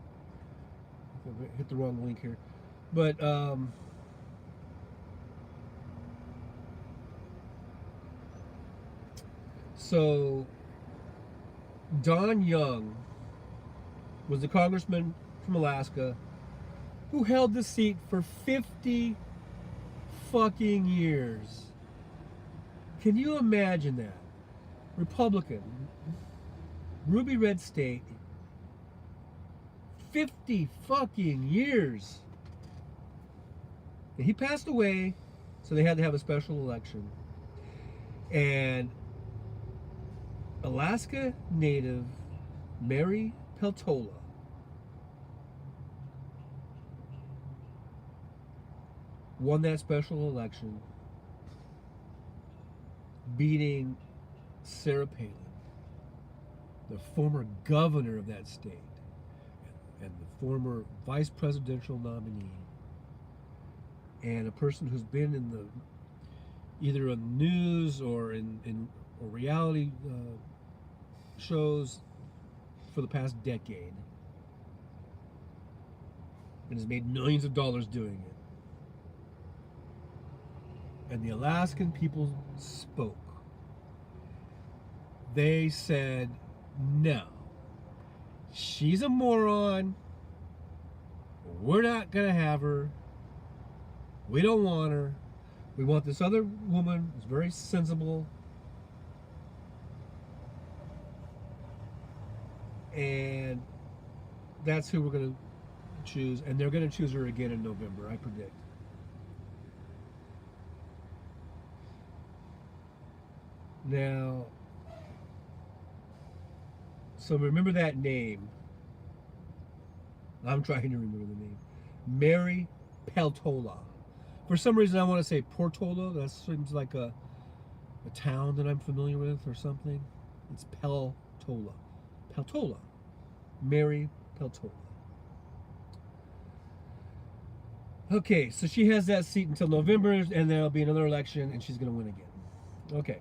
I hit the wrong link here. But so Don Young was the congressman from Alaska who held the seat for 50 fucking years. Can you imagine that? Republican, ruby red state, 50 fucking years. And he passed away, so they had to have a special election. And Alaska native Mary Peltola won that special election, beating Sarah Palin, the former governor of that state and the former vice presidential nominee, and a person who's been in the either on the news or in or reality shows for the past decade and has made millions of dollars doing it. And the Alaskan people spoke. They said, no, she's a moron. We're not going to have her. We don't want her. We want this other woman who's very sensible. And that's who we're going to choose. And they're going to choose her again in November, I predict. Now, so remember that name. I'm trying to remember the name. Mary Peltola. For some reason, I want to say Portola. That seems like a town that I'm familiar with or something. It's Peltola. Peltola. Mary Peltola. Okay, so she has that seat until November, and there'll be another election, and she's going to win again. Okay.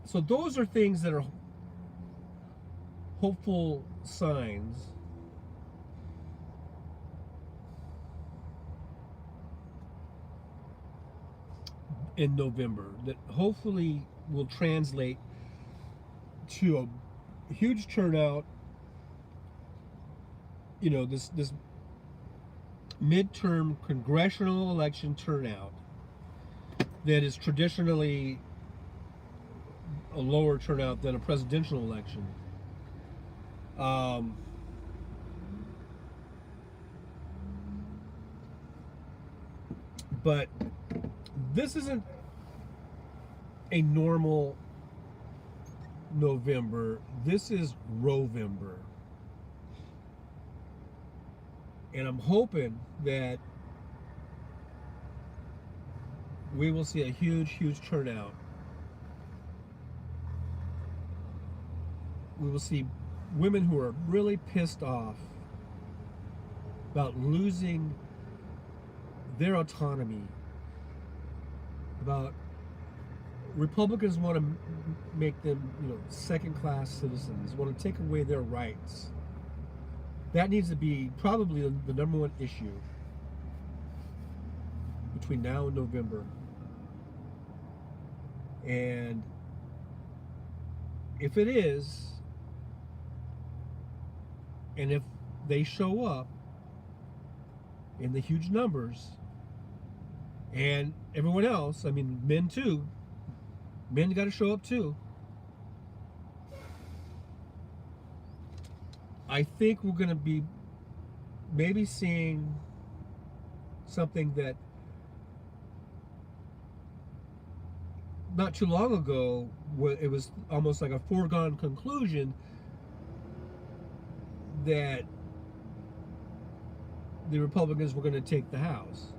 So those are things that are hopeful signs in November that hopefully will translate to a huge turnout. You know, this midterm congressional election turnout that is traditionally a lower turnout than a presidential election. But this isn't a normal November. This is Rovember. And I'm hoping that we will see a huge, huge turnout. We will see women who are really pissed off about losing their autonomy, about Republicans want to make them, second-class citizens, want to take away their rights. That needs to be probably the number one issue between now and November. And if it is, and if they show up in the huge numbers, and everyone else, I mean, men too, men got to show up too. I think we're going to be maybe seeing something that not too long ago, it was almost like a foregone conclusion that the Republicans were going to take the House.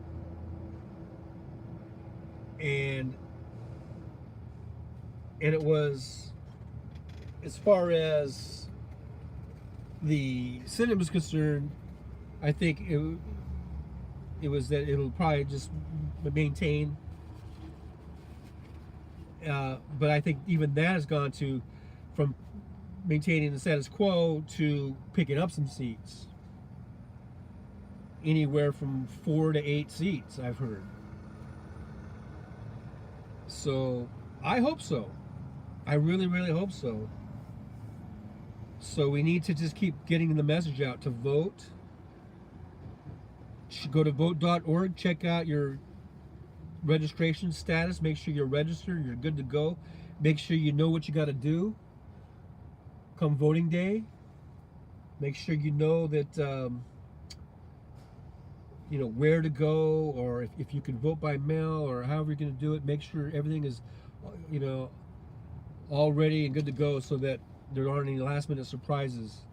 And it was, as far as the Senate was concerned, I think it was that it'll probably just maintain. But I think even that has gone from maintaining the status quo to picking up some seats. Anywhere from 4 to 8 seats, I've heard. So I hope so. I really, really hope so. So we need to just keep getting the message out to vote. Go to vote.org, check out your registration status, make sure you're registered, you're good to go. Make sure you know what you got to do come voting day. Make sure you know that where to go, or if you can vote by mail, or however you're going to do it. Make sure everything is all ready and good to go, so that there aren't any last minute surprises.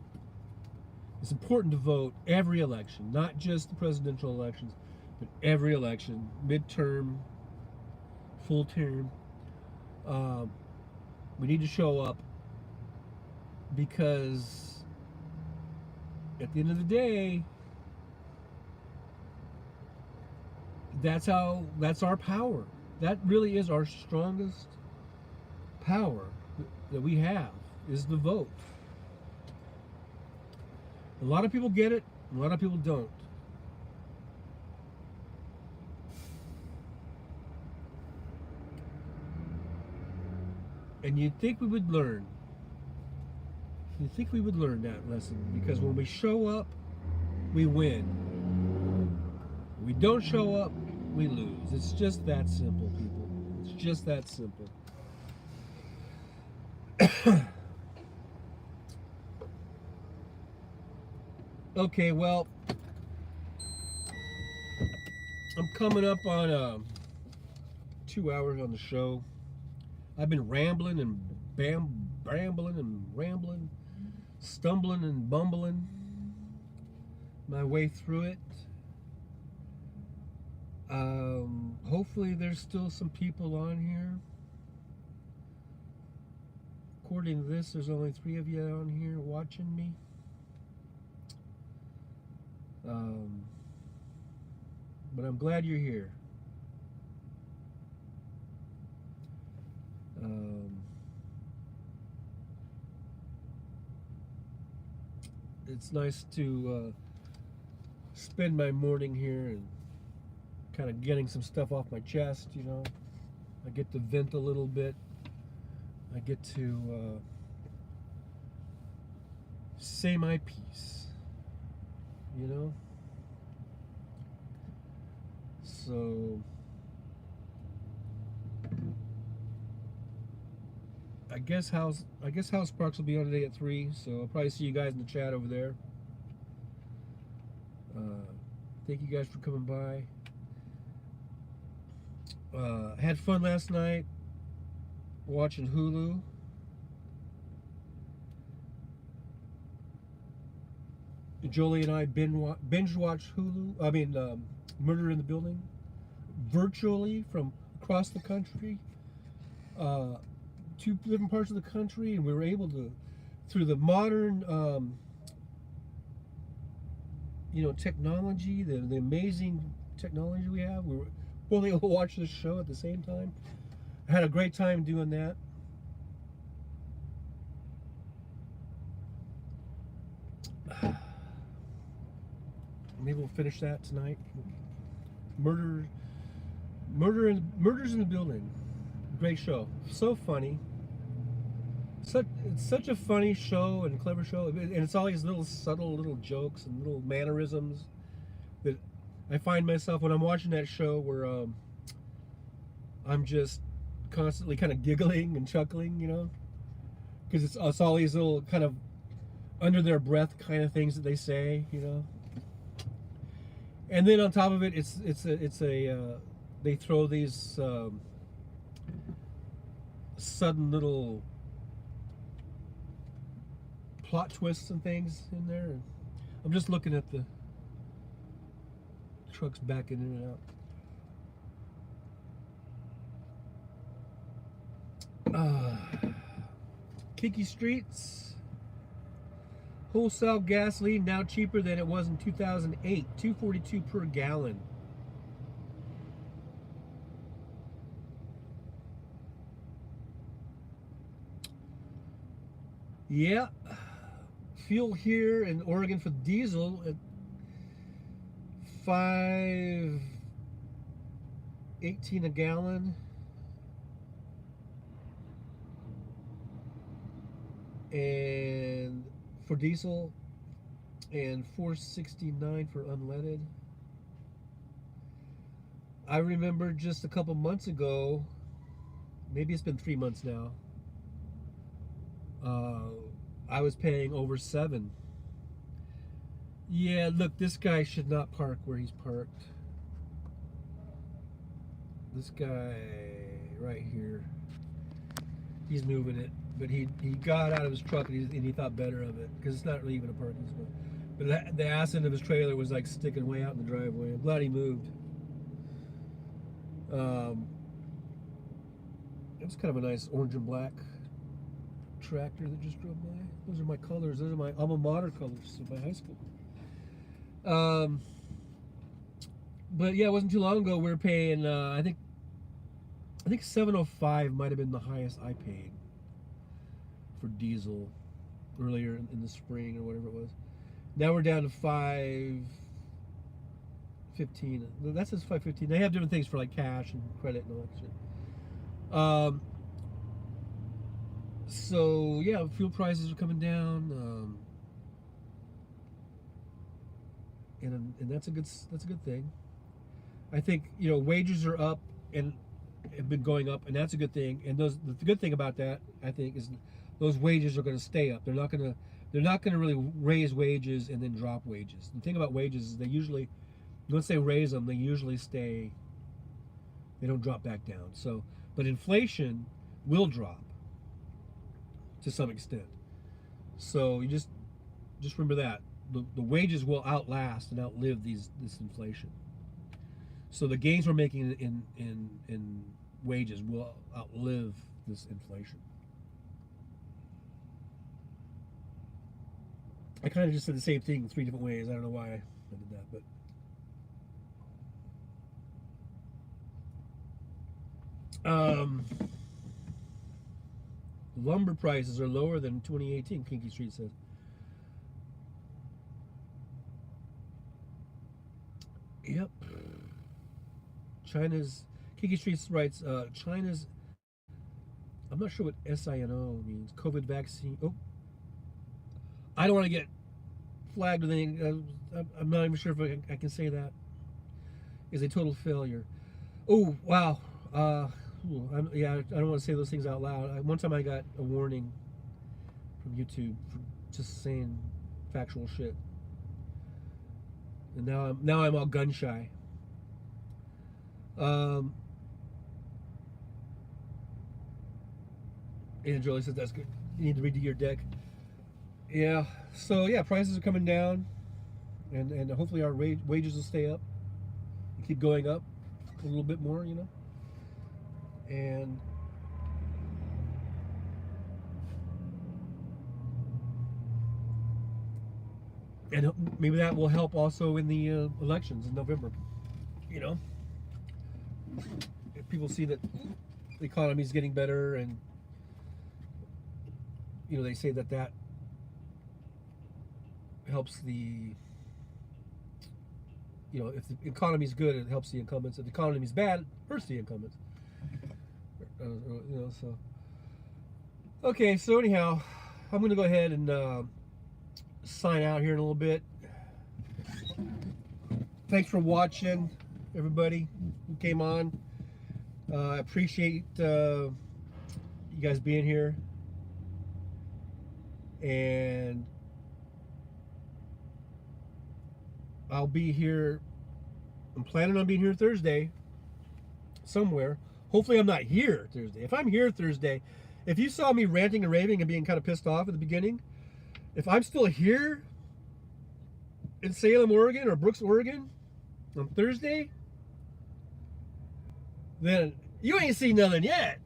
It's important to vote every election, not just the presidential elections, but every election, midterm, full term. We need to show up, because at the end of the day, that's our power. That really is our strongest power that we have, is the vote. A lot of people get it, a lot of people don't. And you'd think we would learn. You'd think we would learn that lesson, because when we show up, we win. When we don't show up, we lose. It's just that simple, people. It's just that simple. Okay, well, I'm coming up on 2 hours on the show. I've been rambling and rambling, stumbling and bumbling my way through it. Hopefully there's still some people on here. According to this, there's only 3 of you on here watching me. But I'm glad you're here. It's nice to spend my morning here and kind of getting some stuff off my chest, I get to vent a little bit. I get to say my piece, So I guess House Sparks will be on today at 3, so I'll probably see you guys in the chat over there. Thank you guys for coming by. Had fun last night watching Hulu. Jolie and I binge watched Hulu. Murder in the Building, virtually from across the country, 2 different parts of the country, and we were able to, through the modern, technology, the amazing technology we have. We were both able to watch this show at the same time. I had a great time doing that. Maybe we'll finish that tonight. Murders in the Building. Great show. So funny. It's such a funny show and clever show, and it's all these little subtle little jokes and little mannerisms that I find myself when I'm watching that show where I'm just constantly kind of giggling and chuckling, you know, because it's all these little kind of under their breath kind of things that they say, you know. And then on top of it, they throw these sudden little plot twists and things in there. And I'm just looking at the trucks backing in and out. Kinky Streets. Wholesale gasoline now cheaper than it was in 2008. $2.42 per gallon. Yeah. Fuel here in Oregon for diesel at $5.18 a gallon. And for diesel, and $4.69 for unleaded. I remember just a couple months ago, maybe it's been 3 months now, I was paying over $7. Yeah, look, this guy should not park where he's parked. This guy right here, he's moving it, but he got out of his truck and he thought better of it, because it's not really even a parking spot. But the ass end of his trailer was like sticking way out in the driveway. I'm glad he moved. It was kind of a nice orange and black tractor that just drove by. Those are my colors. Those are my alma mater colors of my high school. But yeah, it wasn't too long ago we were paying. I think $7.05 might have been the highest I paid for diesel earlier in the spring or whatever it was. Now we're down to $5.15. That says $5.15. They have different things for like cash and credit and all that shit. So yeah, fuel prices are coming down, and that's a good thing. I think, you know, wages are up and have been going up, and that's a good thing. And the good thing about that, I think, is those wages are going to stay up. They're not going to really raise wages and then drop wages. The thing about wages is they usually, once they raise them, they usually stay. They don't drop back down. So, but inflation will drop to some extent. So you just remember that the wages will outlast and outlive this inflation. So the gains we're making in wages will outlive this inflation. I kind of just said the same thing in 3 different ways. I don't know why I did that, but lumber prices are lower than 2018, Kinky Street says. Yep. Kinky Street writes, China's, I'm not sure what SINO means, COVID vaccine. Oh, I don't want to get flagged with anything. I'm not even sure if I can say that. Is a total failure. Oh, wow. Yeah, I don't want to say those things out loud. One time I got a warning from YouTube for just saying factual shit, and now I'm all gun shy. And Jolie says that's good. You need to read your deck. Yeah. So yeah, prices are coming down, and hopefully our wages will stay up, and keep going up a little bit more. You know. And maybe that will help also in the elections in November. you know, if people see that the economy is getting better, and you know, they say that that helps the, you know, if the economy is good, it helps the incumbents. If the economy is bad, it hurts the incumbents. You know, so okay. So anyhow, I'm gonna go ahead and sign out here in a little bit. Thanks for watching, everybody who came on. I appreciate you guys being here, and I'll be here. I'm planning on being here Thursday somewhere. Hopefully I'm not here Thursday. If I'm here Thursday, if you saw me ranting and raving and being kind of pissed off at the beginning, if I'm still here in Salem, Oregon, or Brooks, Oregon on Thursday, then you ain't seen nothing yet.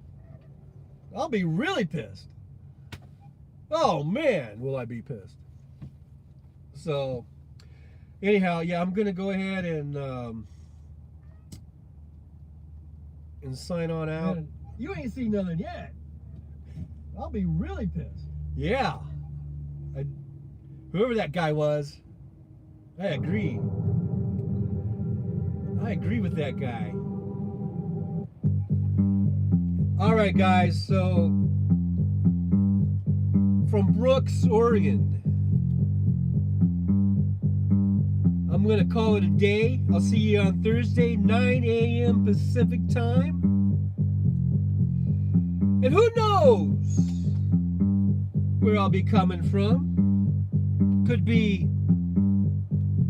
I'll be really pissed. Oh man, will I be pissed. So anyhow, yeah, I'm gonna go ahead and sign on out. Man, you ain't seen nothing yet. I'll be really pissed. Yeah. Whoever that guy was, I agree. I agree with that guy. All right, guys, so from Brooks, Oregon, I'm going to call it a day. I'll see you on Thursday, 9 a.m. Pacific time. And who knows where I'll be coming from. Could be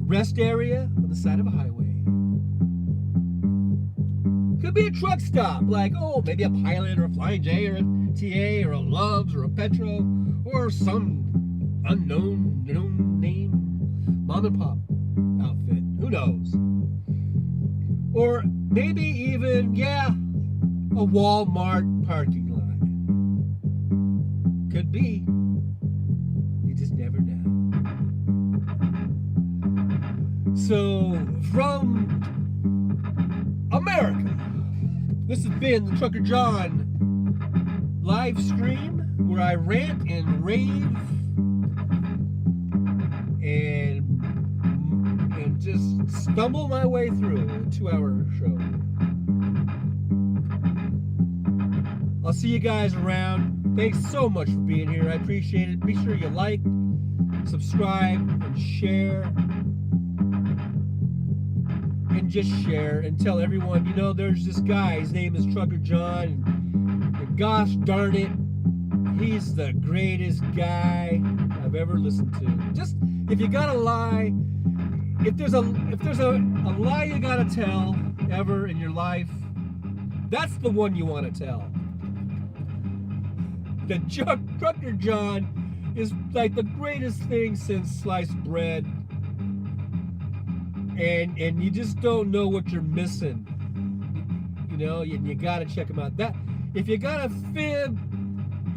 rest area on the side of a highway. Could be a truck stop, like, oh, maybe a Pilot or a Flying J or a TA or a Love's or a Petro or some unknown name mom and pop outfit. Who knows? Or maybe even, yeah, a Walmart parking lot. Could be. You just never know. So, from America, this has been the Trucker John live stream, where I rant and rave and just stumble my way through a 2-hour show. I'll see you guys around. Thanks so much for being here. I appreciate it. Be sure you like, subscribe, and share. And just share and tell everyone, you know, there's this guy. His name is Trucker John. And gosh darn it, he's the greatest guy I've ever listened to. Just, if you gotta lie, if there's a lie you gotta tell ever in your life, that's the one you want to tell. The Trucker John is like the greatest thing since sliced bread, and you just don't know what you're missing. You know, you gotta check him out. That if you gotta fib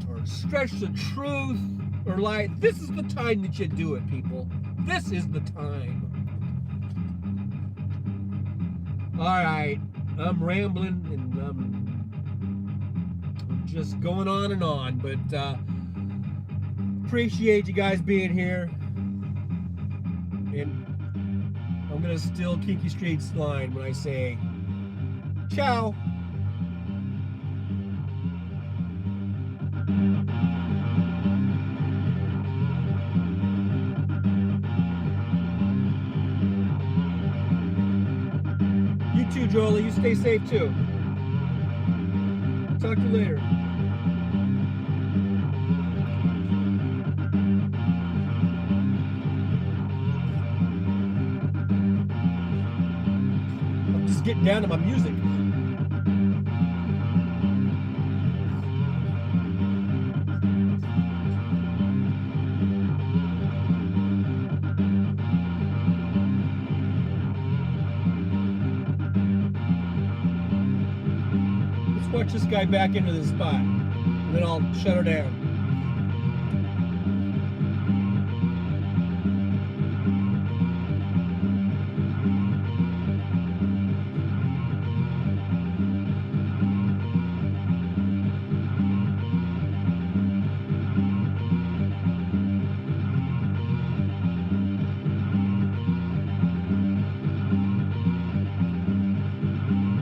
or stretch the truth or lie, this is the time that you do it, people. This is the time. All right, I'm rambling and I'm just going on and on, but appreciate you guys being here, and I'm gonna still Kinky Streets line when I say ciao. You too, Jolie. You stay safe too. Talk to you later. I'm just getting down to my music. Watch this guy back into the spot, and then I'll shut her down.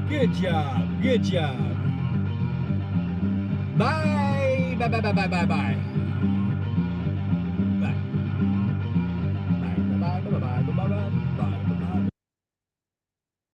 Good job. Good job. Bye. Bye, bye, bye, bye, bye, bye.